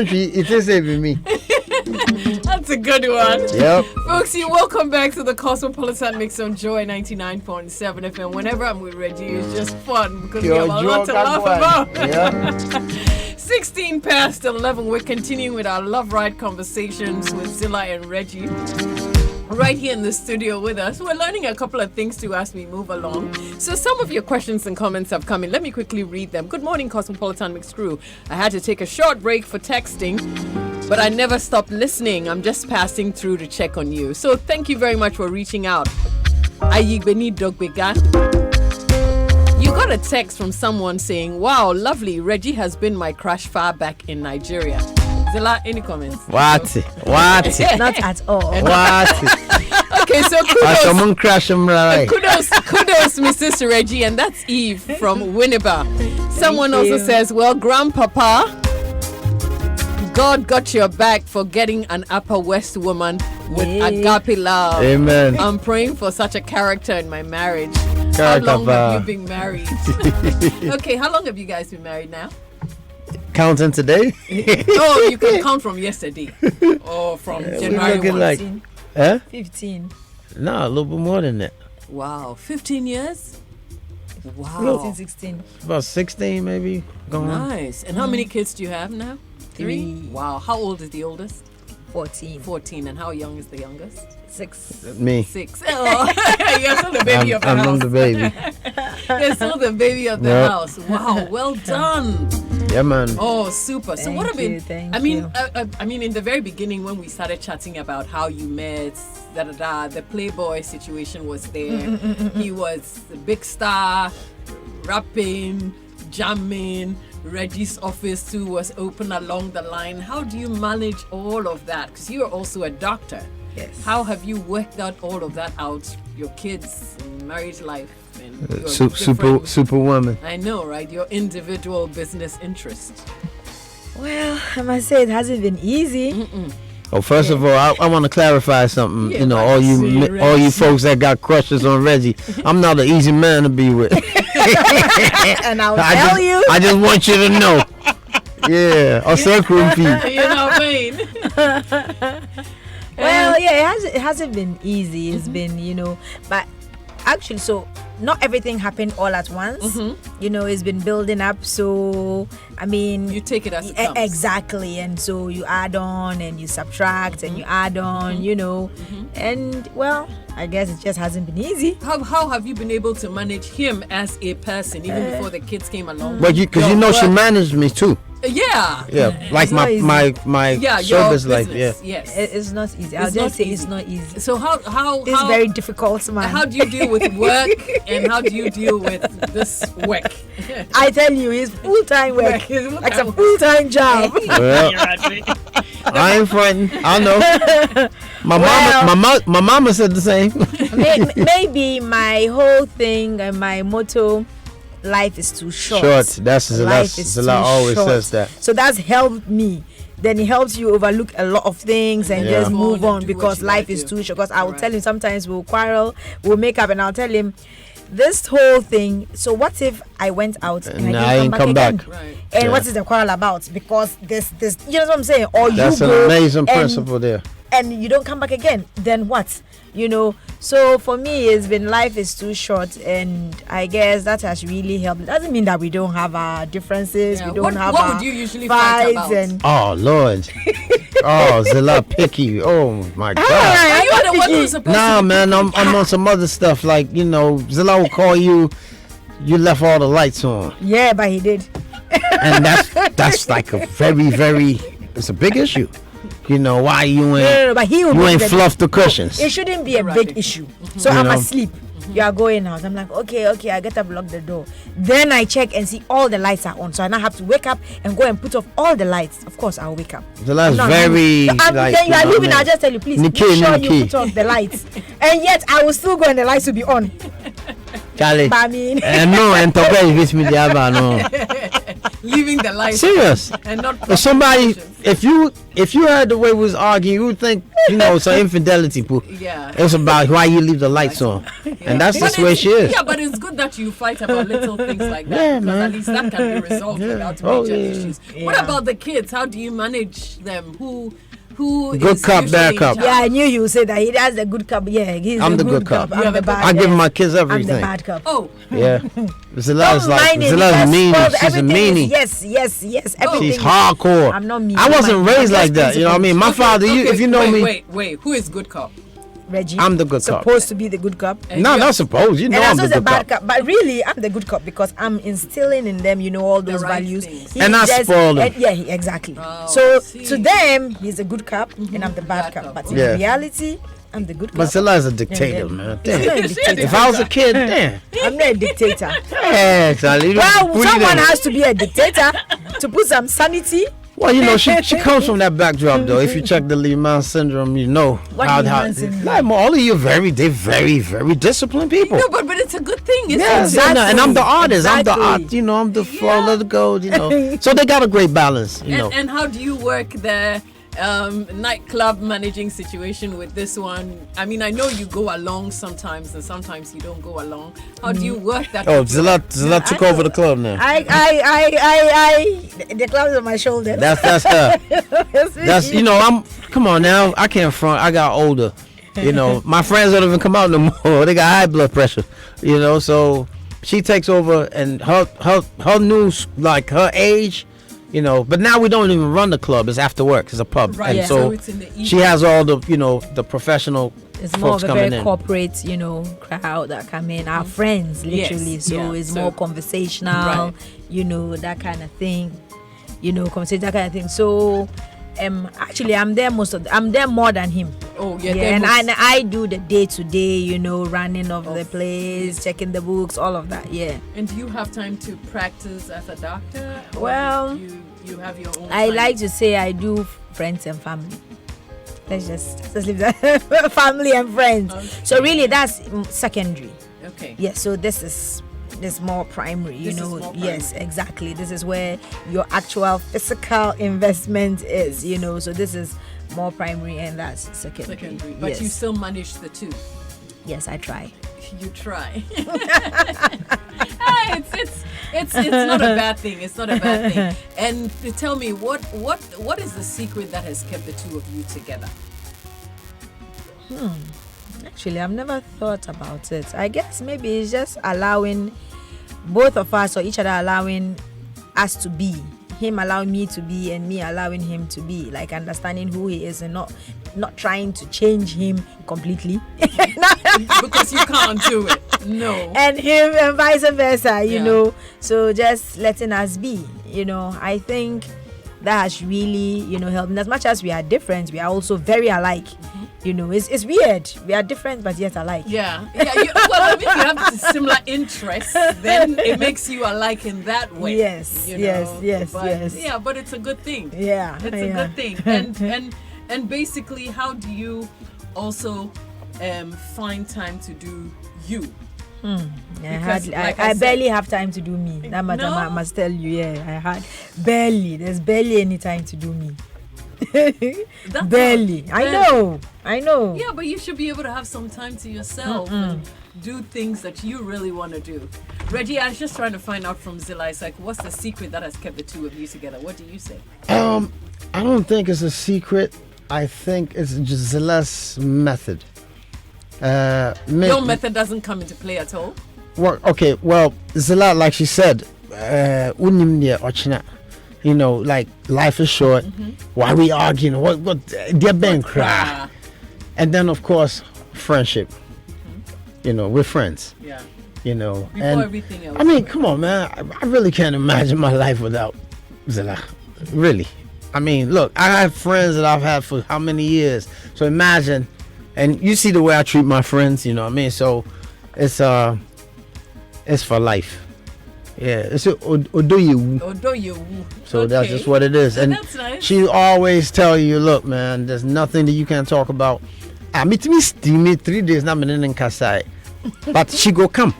It is saving me. That's a good one. Yep. Folks, welcome back to the Cosmopolitan Mix on Joy 99.7 FM. Whenever I'm with Reggie, it's just fun because we have a lot to laugh about. Yeah. 16 past 11, we're continuing with our Love Ride conversations with Zilla and Reggie. Right here in the studio with us. We're learning a couple of things too as we move along. So some of your questions and comments have come in. Let me quickly read them. Good morning, Cosmopolitan Mix crew. I had to take a short break for texting, but I never stopped listening. I'm just passing through to check on you. So thank you very much for reaching out. Ayigbeni Dogbega. You got a text from someone saying, wow, lovely. Reggie has been my crush far back in Nigeria. Zilla, any comments? What? Not at all. What? Okay, so kudos, Mrs. Reggie, and that's Eve from Winneba. Someone also says, well, Grandpapa, God got your back for getting an Upper West woman with agape love. Amen. I'm praying for such a character in my marriage. How long have you been married? Okay, how long have you guys been married now? Counting today? Oh, you can count from yesterday. Or from January 1. Like, 15. No, a little bit more than that. Wow, 15 years? Wow. 15, 16. About 16 maybe. Nice. And how many kids do you have now? 3. Wow. How old is the oldest? 14. 14. And how young is the youngest? 6. Me. 6. Oh, you're still the baby of the house. I'm the baby. You're still the baby of the house. Wow, well done. Yeah, man. Oh, super. So what have been? I mean, I mean, in the very beginning when we started chatting about how you met, the Playboy situation was there. He was a big star, rapping, jamming. Reggie's office too was open along the line. How do you manage all of that? Because you are also a doctor. Yes. How have you worked out all of that out? Your kids, marriage life, and your superwoman. I know, right? Your individual business interest. Well, I must say it hasn't been easy. Oh, first of all, I want to clarify something. Yeah, you know, all you folks that got crushes on Reggie, I'm not an easy man to be with. And I'll tell you. I just want you to know. Yeah, I'll say groupie. You know what I mean? Well, yeah, it hasn't been easy. It's been, but actually, so not everything happened all at once. You know, it's been building up. So, I mean, you take it as it comes. Exactly. And so you add on and you subtract and you add on, and well, I guess it just hasn't been easy. How have you been able to manage him as a person even before the kids came along? But because she managed me too. Yeah, like my service life. Yes, it's not easy. I'll just say it's not easy. So how it's very difficult, man. How do you deal with work and how do you deal with this work? I tell you, it's full-time work. Like a full-time job. Well, I ain't frightened. I know. My mama said the same. Maybe my whole thing and my motto. Life is too short. Zilla always says that. So that's helped me. Then it helps you overlook a lot of things and just move on because life is too short. Because I will tell him sometimes we'll quarrel, we'll make up, and I'll tell him this whole thing. So what if I went out and I didn't come back? Right. And what is the quarrel about? Because this, you know what I'm saying? Or that's you an amazing principle there. And you don't come back again. Then what? So for me, it's been life is too short, and I guess that has really helped. It doesn't mean that we don't have our differences, we don't have what our would you usually fight about? and oh Lord, Zilla picky. Oh my God. Are you the one who's supposed to be man, I'm on some other stuff like Zilla will call you. You left all the lights on. Yeah, but he did. And that's like a very, very. It's a big issue. You know, why you ain't No, but he will you be ain't the- fluffed the cushions. It shouldn't be a big issue. So You I'm know? asleep. You are going out. I'm like, okay, I get up, lock the door. Then I check and see all the lights are on. So I now have to wake up and go and put off all the lights. Of course, I'll wake up. The last I'm not very leaving. So like, then you are know, leaving. man. I'll just tell you, please Nikki, make sure Nikki. you put off the lights. And yet I will still go and the lights will be on. Charlie. But I mean, No, and Tobe is me the other, no. Leaving the lights Serious. and not If somebody, if you heard the way we was arguing, you would think, you know, it's an infidelity. Poo. Yeah. It's about why you leave the lights on, and that's But just the way it's- she is. Yeah, but it's good that you fight about little things like that. Yeah, because man. at least that can be resolved without major issues. What Yeah. about the kids? How do you manage them? Who Good is cop, bad usually cop. in yeah, charge? I knew you would say that. He has the good cup. Yeah, he's I'm the the good cop. I'm the bad. I give yeah. my kids I'm the everything. bad cup. Oh. Yeah. Zilla's Don't like mind him, Zilla's just meanie. spoil She's a everything is- meanie. Yes. Everything She's is- hardcore. I'm not mean. I wasn't I'm raised like just that. You know what I mean? My father, you, if you know wait, me, Wait. Who is good cop? Reggie. I'm the good cop. Supposed to be the good cop. No, not supposed. You know and I'm I'm the also the good bad cop. cop. But really, I'm the good cop because I'm instilling in them, you know, all those right values. things. He And I just- spoil them. Yeah, exactly. Oh, So I see. to them, he's a good cop, and I'm the bad cop. But in Yeah. reality, I'm the good cop. But Zilla's a dictator, man. He's not a Damn. dictator. If I was a kid, damn. I'm not a dictator. Yeah, Charlie. Well, What do you someone think? has to be a dictator to put some sanity. Well, you know, she comes from that backdrop, though. If you check the Lehman syndrome, you know What Lehman syndrome? like all of you very disciplined people. No, but it's a good thing. Isn't Yes, it? and I'm the artist. I'm the Exactly. art. You know, I'm the flow. Let it go. You know, so they got a great balance. You know, And how do you work the nightclub managing situation with this one? I mean, I know you go along sometimes, and sometimes you don't go along. How do you work that? oh, Zilla took over the club now. The clouds on my shoulder. That's her. That's come on now. I can't front. I got older. You know, my friends don't even come out no more. They got high blood pressure. You know, so she takes over, and her news, like her age. You know, but now we don't even run the club. It's after work. It's a pub, Right, and yeah. so So it's in the she has all the the professional It's more folks of a coming very in. corporate, crowd that come in. Our friends, Yes, literally. So yeah, it's so- more conversational, Right. that kind of thing. Conversation, that kind of thing. So, actually, I'm there I'm there more than him. Oh, Yeah, yeah. and I do the day-to-day, running of the place, checking the books, all of that. Yeah. And do you have time to practice as a doctor? Or Well, you have your own. I time? like to say I do friends and family. Let's just leave that family and friends. So really, that's secondary. Okay. Yes. So this is more primary. This is more Yes, primary. exactly. This is where your actual physical investment is. So this is more primary, and that's secondary. Secondary, but yes. you still manage the two. Yes, I try. You try. It's not a bad thing. It's not a bad thing. And tell me, what is the secret that has kept the two of you together? Actually, I've never thought about it. I guess maybe it's just allowing both of us, or each other allowing us to be. Him allowing me to be, and me allowing him to be. Like understanding who he is, and not trying to change him completely. Because you can't do it. No. And him, and vice versa. You Yeah. know. So just letting us be. I think that has really, helped. And as much as we are different, we are also very alike. It's weird. We are different but yet alike. Yeah. Well, if you have similar interests, then it makes you alike in that way. Yes, yes. Yeah, but it's a good thing. Yeah, It's a good thing. And basically, how do you also find time to do you? Because, I I said- barely have time to do me. That much No? I must tell you. Yeah, I had barely. There's barely any time to do me. That's barely. I know. Yeah, but you should be able to have some time to yourself and do things that you really want to do. Reggie, I was just trying to find out from Zilla. It's like, what's the secret that has kept the two of you together? What do you say? I don't think it's a secret. I think it's just Zilla's method. Your method doesn't come into play at all? Well, Zilla, like she said, like life is short. Why we arguing? What they're being cry. And then of course friendship. We're friends. Yeah. Before Before everything else. I mean, come on, man. I really can't imagine my life without Zilla. Really. I mean, look, I have friends that I've had for how many years? So imagine, and you see the way I treat my friends, you know what I mean? So it's for life. Yeah, it's Odoyewu. Odoyewu. So that's just what it is. And that's nice. She always tell you, look, man, there's nothing that you can't talk about. I meet me steamy 3 days now, in Kasai, but she go come.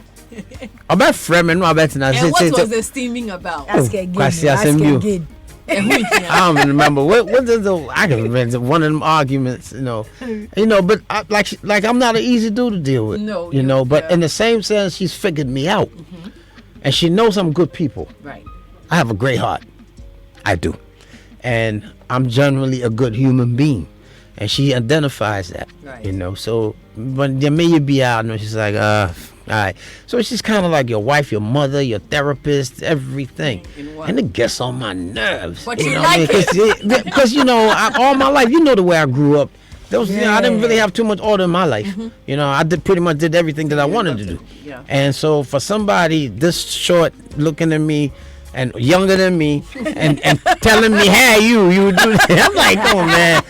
About friend, no about now. And what was the steaming about? Ask again. Ask again. I don't remember what is the. I can remember one of them arguments, you know, But like I'm not an easy dude to deal with, no, you know. But in the same sense, she's figured me out, and she knows I'm good people. Right. I have a great heart, I do, and I'm generally a good human being, and she identifies that, right. You know. So when there may be out, and she's like, all right. So she's kind of like your wife, your mother, your therapist, everything. And it gets on my nerves. But you like it. Because, all my life, the way I grew up. I didn't really have too much order in my life. I pretty much did everything that I wanted to do. Yeah. And so for somebody this short looking at me and younger than me and telling me, hey, you do that. I'm like, come on, man.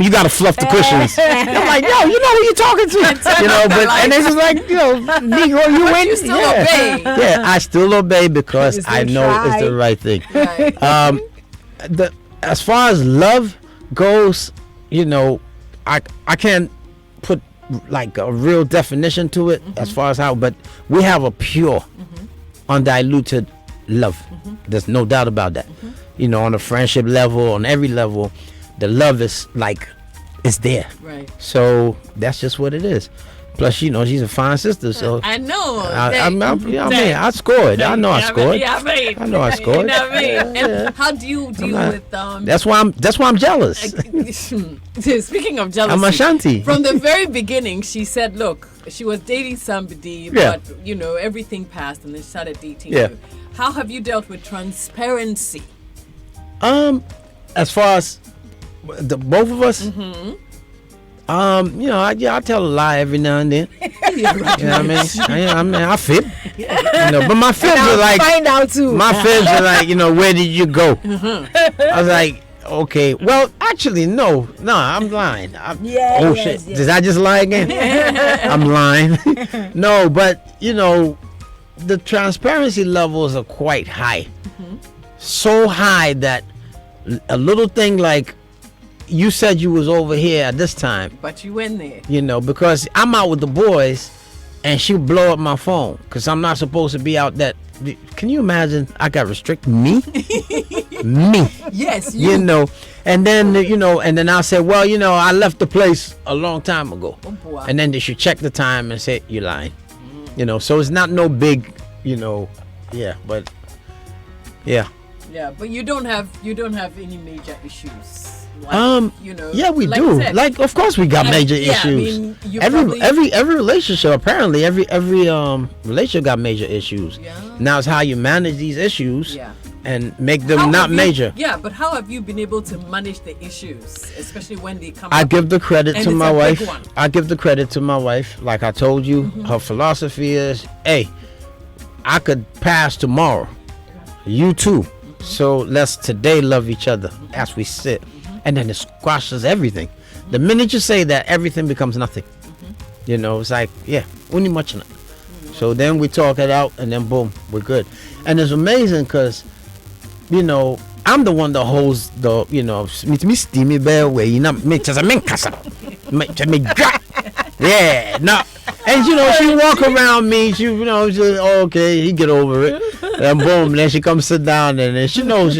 You got to fluff the cushions. I'm like, yo, you know who you're talking to. And it's just like, Negro, you ain't. You still obey. Yeah, I still obey because I know it's the right thing. Right. As far as love goes, I can't put like a real definition to it as far as how, but we have a pure, undiluted love. There's no doubt about that. On a friendship level, on every level, the love is like, it's there. Right. So that's just what it is. Plus, she's a fine sister, so I know. I scored. I know I scored. I know I scored. And how do you deal with That's why I'm jealous. Speaking of jealousy, I'm Ashanti. From the very beginning, she said, look, she was dating somebody, but everything passed, and then she started dating you. How have you dealt with transparency? As far as the both of us. I tell a lie every now and then. You know what I mean? I fib. But my fibs are like, find out too. My fibs are like, where did you go? I was like, okay, well, actually, no, I'm lying. Shit, did I just lie again? I'm lying. No, but the transparency levels are quite high. So high that a little thing like, you said you was over here at this time, but you went there. Because I'm out with the boys, and she'll blow up my phone because I'm not supposed to be out. That can you imagine? I got restricted. Me. Yes. And then and then I'll say, well, I left the place a long time ago, and then they should check the time and say you're lying. So it's not no big, but yeah. Yeah, but you don't have any major issues. Yeah, we do. Like, of course, we got major issues. I mean, every relationship, apparently, every relationship got major issues. Yeah. Now it's how you manage these issues and make them not major. Yeah, but how have you been able to manage the issues, especially when they come? I give the credit to my wife. I give the credit to my wife. Like I told you, her philosophy is, hey, I could pass tomorrow. You too. So let's today love each other as we sit. And then it squashes everything. The minute you say that, everything becomes nothing. It's like, only much enough. So then we talk it out, and then boom, we're good. And it's amazing because, I'm the one that holds the, me steamy bear way, me just a min casa. Yeah, no. And she walk around me, she okay, he get over it. And boom, then she comes sit down, and then she knows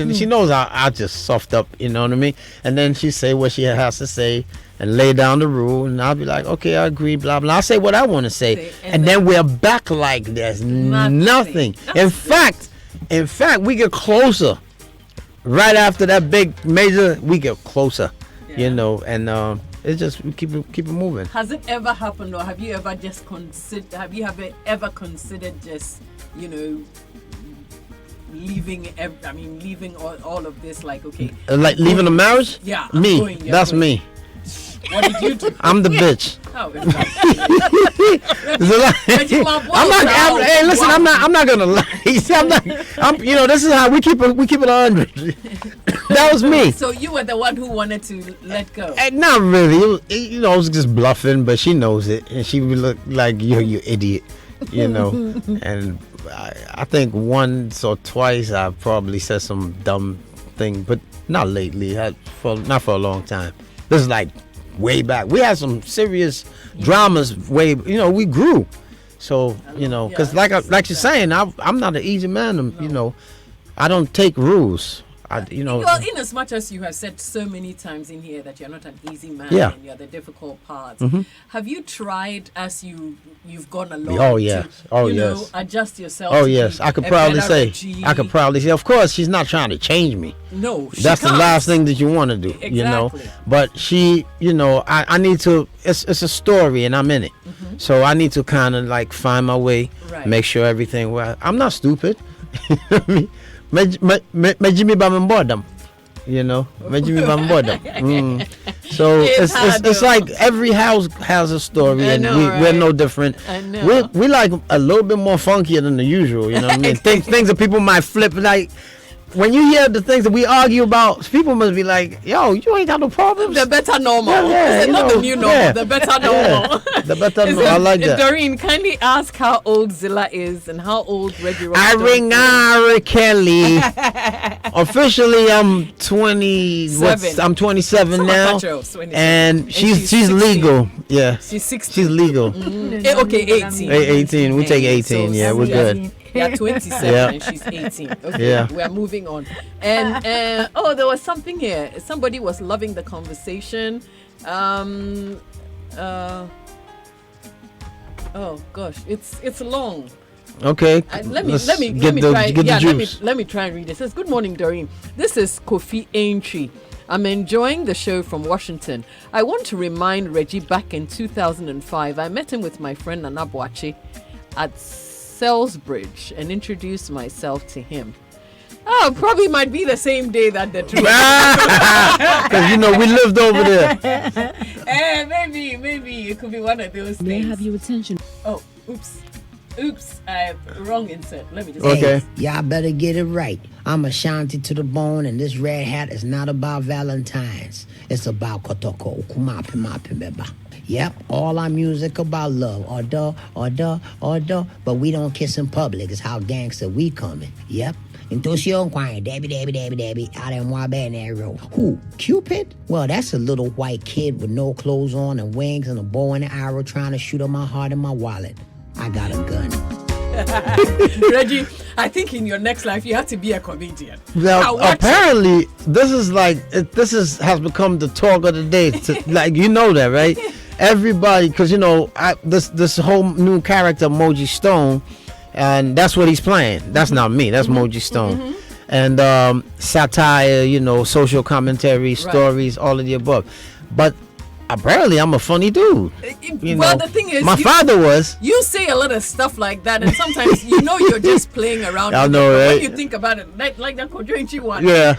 I just soft up, you know what I mean? And then she say what she has to say and lay down the rule, and I'll be like, okay, I agree, blah blah. I'll say what I want to say, and then we're back like there's nothing. In fact, we get closer. Right after that big major, we get closer, and it's just we keep it moving. Has it ever happened, or have you ever just considered? Have you ever considered just leaving all of this? Like, okay, like leaving the marriage? Yeah, me. That's going. Me. What did you do? I'm the bitch. Oh, hey, listen, I'm not gonna lie. This is how we keep it 100. That was me. So you were the one who wanted to let go. Not really. I was just bluffing, but she knows it, and she would look like you idiot, And I think once or twice I probably said some dumb thing, but not lately. Not for a long time. This is like way back. We had some serious dramas. We grew. So because like you're saying, I'm not an easy man. I don't take rules. Well, in as much as you have said so many times in here that you're not an easy man and you're the difficult part, have you tried as you've gone along? Oh yes, to adjust yourself? Oh yes, I could proudly say. Of course, she's not trying to change me. No, that's the last thing that you want to do. Exactly. But she, I need to. It's a story, and I'm in it. So I need to kind of like find my way, make sure everything. Well, I'm not stupid. Majimi Bamboardam, Majimi Bamboardam. So it's like every house has a story, and we're no different. We like a little bit more funkier than the usual. You know what I mean? Things that people might flip like. When you hear the things that we argue about, people must be like, "Yo, you ain't got no problems." The better normal. Not the new normal. The better normal. The better normal. I like that. Doreen, kindly ask how old Zilla is and how old Reggie Ross is. Ari Kelly. Officially, I'm 20. I'm 27 now, and she's legal. Yeah, she's 16. She's legal. Okay, 18. 18. We take 18. So we're good. Yeah, 27 and she's 18. Okay, we are moving on. And there was something here. Somebody was loving the conversation. Oh gosh, it's long. Okay. Let me try and read it. It says, "Good morning, Doreen. This is Kofi Aintree. I'm enjoying the show from Washington. I want to remind Reggie back in 2005, I met him with my friend Nana Boache at Salisbridge and introduced myself to him." Oh, probably might be the same day that the two. Because we lived over there. Maybe it could be one of those things. May I have your attention? Oh, oops! Wrong insert. Let me just. Okay. Y'all better get it right. I'm Ashanti to the bone, and this red hat is not about Valentine's. It's about Kotoko Kumapimapimeba. Yep, all our music about love, or but we don't kiss in public. It's how gangster we coming. Yep. Intuition quiet, dabby, out in Wabanero. Who? Cupid? Well, that's a little white kid with no clothes on and wings and a bow and an arrow trying to shoot at my heart and my wallet. I got a gun. Reggie, I think in your next life you have to be a comedian. Well, apparently this has become the talk of the day. That, right? Everybody, because this whole new character, Moji Stone, and that's what he's playing. That's not me. That's Moji Stone, and satire, social commentary, stories, all of the above. But apparently, I'm a funny dude. The thing is, my father was. You say a lot of stuff like that, and sometimes you're just playing around. I know, right? When you think about it, like that Kojo Aintree one. Yeah.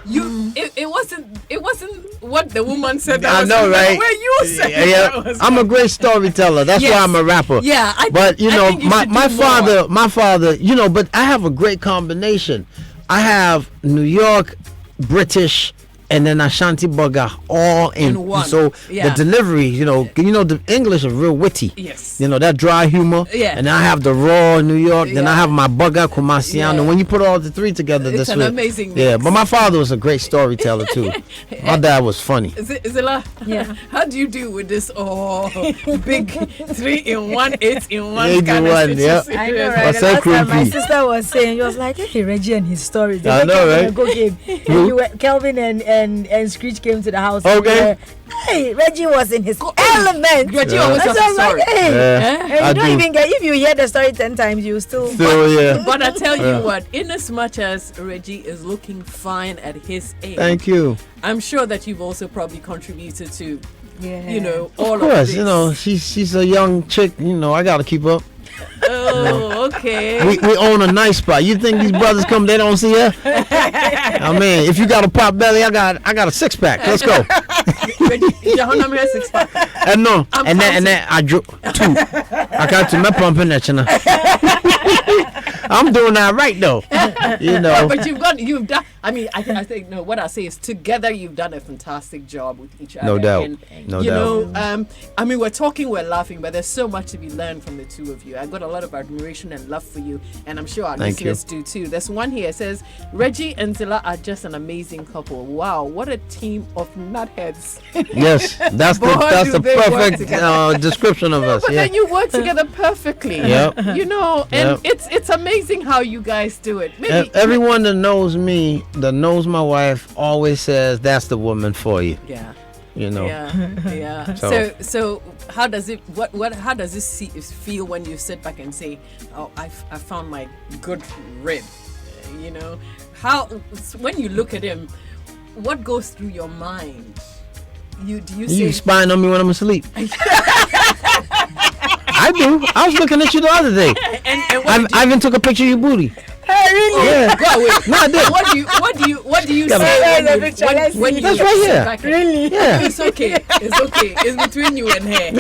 It wasn't what the woman said. I know, right? Where you said yeah. I'm a great storyteller. That's why I'm a rapper. Yeah. My father. But I have a great combination. I have New York, British, and then Ashanti Burger all in one. So the delivery, the English is real witty. Yes. That dry humor. Yeah. And I have the raw New York. Then I have my Burger Kumasiano. And when you put all the three together, it's an amazing mix. Yeah, but my father was a great storyteller too. My dad was funny. Zilla, how do you do with this big 3-in-1, 8-in-1 kind of situation? Yeah. I know, right? The last time my sister was saying, she was like, "Hey, Reggie and his stories." I know, right? Go game. Kelvin and Screech came to the house. Okay. Hey, Reggie was in his element. Reggie always has a story. And you don't even get, if you hear the story 10 times, you still. But I tell you what, in as much as Reggie is looking fine at his age. Thank you. I'm sure that you've also probably contributed to, all of this. Of course, she's a young chick. I got to keep up. Oh, okay. We own a nice spot. You think these brothers come, they don't see her? I mean, if you got a pot belly, I got a 6-pack. Let's go. And no, and then I drew 2. I got to my pumping that, I'm doing that right though. You know. But you've done. I mean, I think no. What I say is, together you've done a fantastic job with each other. No doubt. And, No you doubt. know, I mean, we're talking, we're laughing, but there's so much to be learned from the two of you. I got a lot of admiration and love for you, and I'm sure our Thank you. listeners do too. There's one here says, Reggie and Zilla are just an amazing couple. Wow, what a team of nutheads. Yes, that's Boy, the do they work perfect together. description of us. But Yeah. then you work together perfectly. Yep. You know, and Yep. it's amazing how you guys do it. Maybe Everyone that knows me, that knows my wife, always says that's the woman for you. Yeah. You know. Yeah. So how does it how does it feel when you sit back and say, oh, I found my good rib? You know, how when you look at him, what goes through your mind? Do you say You spying on me when I'm asleep. I do. I was looking at you the other day. and I even took a picture of your booty. really? Yeah. Go away. No, I did. What do you Yeah, say when you That's right sit here. back? Really? Yeah. It's okay. It's between you and her.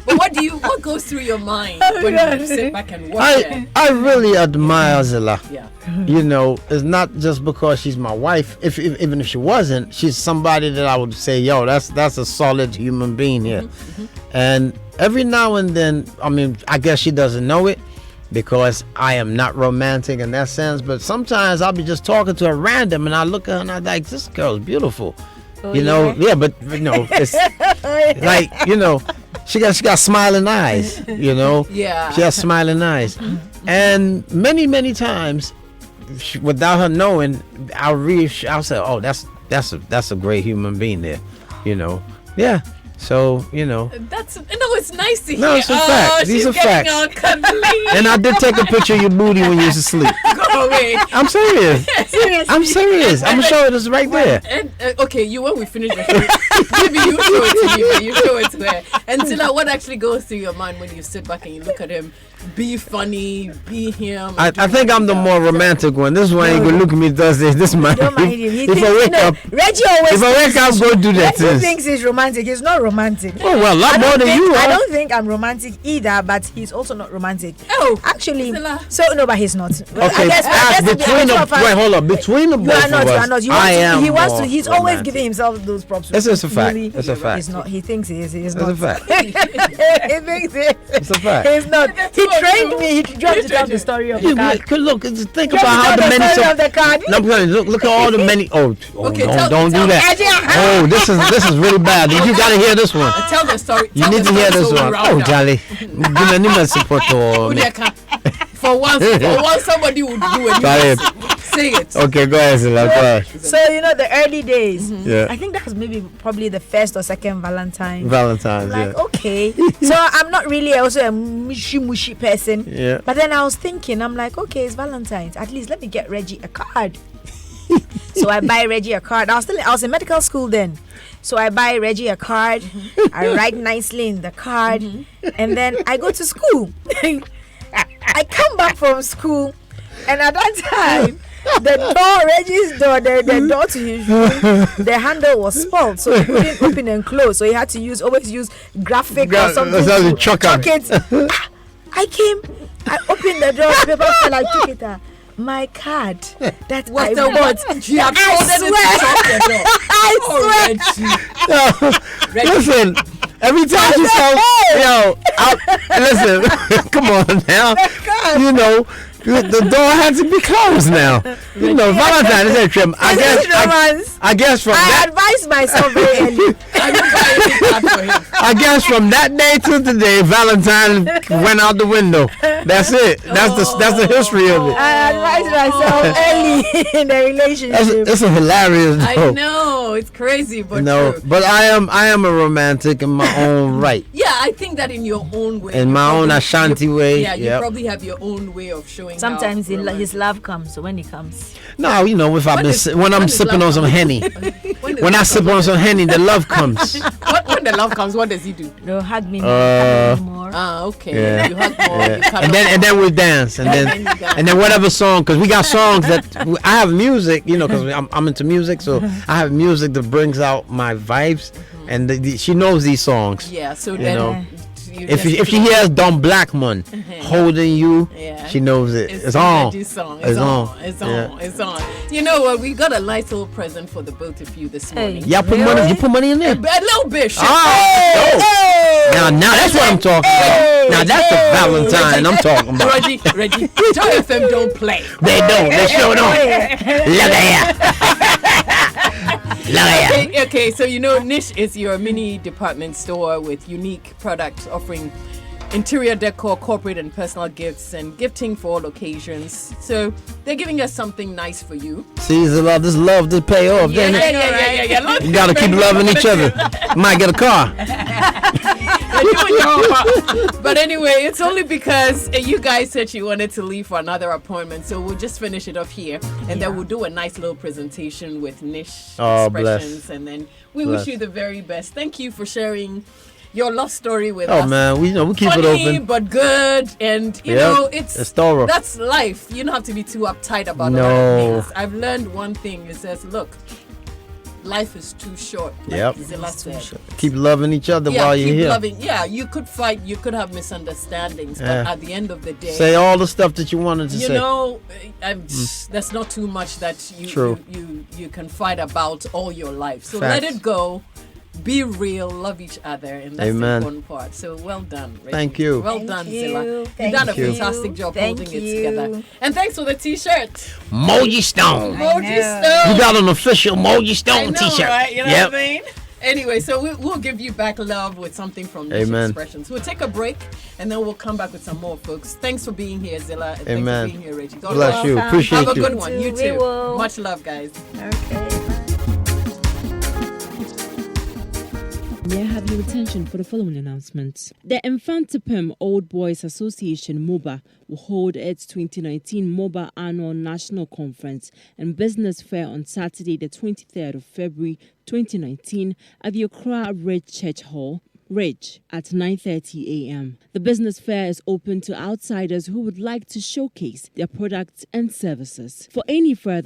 But what goes through your mind when you sit back and watch her? I really admire Zilla. Yeah. You know, it's not just because she's my wife. Even if she wasn't, she's somebody that I would say, yo, that's a solid human being here. And every now and then, I mean, I guess she doesn't know it because I am not romantic in that sense. But sometimes I'll be just talking to her random, and I look at her and I'm like, this girl is beautiful. Oh, You know, yeah, but you know, it's like, you know, she got smiling eyes. You know, Yeah. she has smiling eyes, and many times, without her knowing, I'll say, oh, that's a great human being there. You know, yeah. So, you know. It's nice to hear. No, it's a fact. These she's are getting facts. all cuddly. And I did take a picture of your booty when you was asleep. Go away. I'm serious. I'm serious. I'm gonna show it. It's right there. And, okay, when we finish the show, maybe you show it to me, but you show it to her. And Zilla, what actually goes through your mind when you sit back and you look at him? Be funny, be him. I think I'm the more romantic one. This one, you go look at me Thursdays. This man. Don't mind him. He If I thinks, wake up, Reggie always. if I wake up, go do that. Reggie thinks he's romantic. He's not romantic. Oh, well, a lot I don't more than think- you I are. don't think I'm romantic either, but he's also not romantic. Oh, actually, Zilla. so no, but he's not. Okay, between the wait, hold up. Between the You both are not. of You us, are not. I am He wants to. more He's always romantic. giving himself those props. This is a fact. Really, It's a fact. He's not. He thinks he is. He's That's not. a fact. He thinks he is. It's a fact. He's not. He trained me. He dropped to tell the story of the You card. look, think You about how have to the tell many. the story of the card. No, I'm telling you, look at all the many. Okay, don't do that. Oh, this is really bad. You gotta hear this one. Tell the story. You tell need the to hear story this so we one. round Oh, up. Jolly. Give me a support to me. For once, somebody would do it. Sorry. Say it. Okay, go ahead, Zilla. Go ahead. So the early days. Yeah. I think that was probably the first or second Valentine. Valentine's, Like, yeah. okay. So I'm not really also a mushy person. Yeah. But then I was thinking, I'm like, okay, it's Valentine's. At least let me get Reggie a card. So I buy Reggie a card. I was in medical school then. So I buy Reggie a card. I write nicely in the card. And then I go to school. I come back from school. And at that time, Reggie's door, the door to his room, the handle was spoiled, so he couldn't open and close. So he had to always use graphic or something to chuck it. I opened the door, the paper fell, I took it. My card that What I the bought. what? You have folded it to chop the door. I Reggie. Listen, every time she says, listen, come on now. You know, the door had to be closed now. You know, Valentine's is a trim. I guess from I that. advised myself very early. I guess from that day to today, Valentine went out the window. That's it. That's the history of it. I advised myself early in the relationship. It's a hilarious. I know it's crazy, but no, true. but I am a romantic in my own right. Yeah, I think that in your own way. In you my own probably- Ashanti way. Yeah, you Yep. probably have your own way of showing. Sometimes how his love comes. So when he comes, No, you know, if I've been when I'm sipping on some Henny, when I sip on some Henny, the love comes. when the love comes, what does he do? No, hug me more. Ah, okay. Yeah. You hug more. Yeah. You cuddle And then we dance, and then whatever song, because we got songs that I have music, you know, because I'm into music, so I have music that brings out my vibes, and she knows these songs. Yeah, so you then know. If she hears Don Blackman holding you, she knows it. It's on. It's on. It's on. You know what? We got a nice little present for the both of you this morning. Y'all put money. You put money in there. A little bit. Shit. Now that's what I'm talking about. Now that's the Valentine I'm talking about. Reggie, Joy FM don't play. They don't. They sure don't. Look at here. Okay, so you know Niche is your mini department store with unique products offering interior decor, corporate and personal gifts, and gifting for all occasions. So they're giving us something nice for you. See, this love to pay off. Yeah. You gotta keep loving each other. Might get a car. But anyway, it's only because you guys said you wanted to leave for another appointment, so we'll just finish it off here, and then we'll do a nice little presentation with Niche expressions, and then we wish you the very best. Thank you for sharing your love story with us. Oh man, we keep Funny, it open, but good, and you know it's thorough. That's life. You don't have to be too uptight about a lot of things. I've learned one thing. It says, look, life is too short. Like Zilla said. Keep loving each other while you're here. You could fight. You could have misunderstandings, but at the end of the day, say all the stuff that you wanted to say. You know, that's not too much that you can fight about all your life. So let it go. Be real, love each other, and that's the important part. So well done, Reggie. Thank you. Well done, Zilla. You've done a fantastic job holding it together. And thanks for the t-shirt. Moji Stone. You got an official Moji Stone t-shirt. Right? You know what I mean? Anyway, so we'll give you back love with something from Niche Expressions. We'll take a break, and then we'll come back with some more, folks. Thanks for being here, Zilla. And thanks for being here, Reggie. God bless you. Appreciate you. Have a good one. You too. Much love, guys. Okay. May I have your attention for the following announcements? The Infantipim Old Boys Association MOBA will hold its 2019 MOBA Annual National Conference and Business Fair on Saturday, the 23rd of February 2019 at the Accra Ridge Church Hall, Ridge, at 9:30 a.m. The business fair is open to outsiders who would like to showcase their products and services. For any further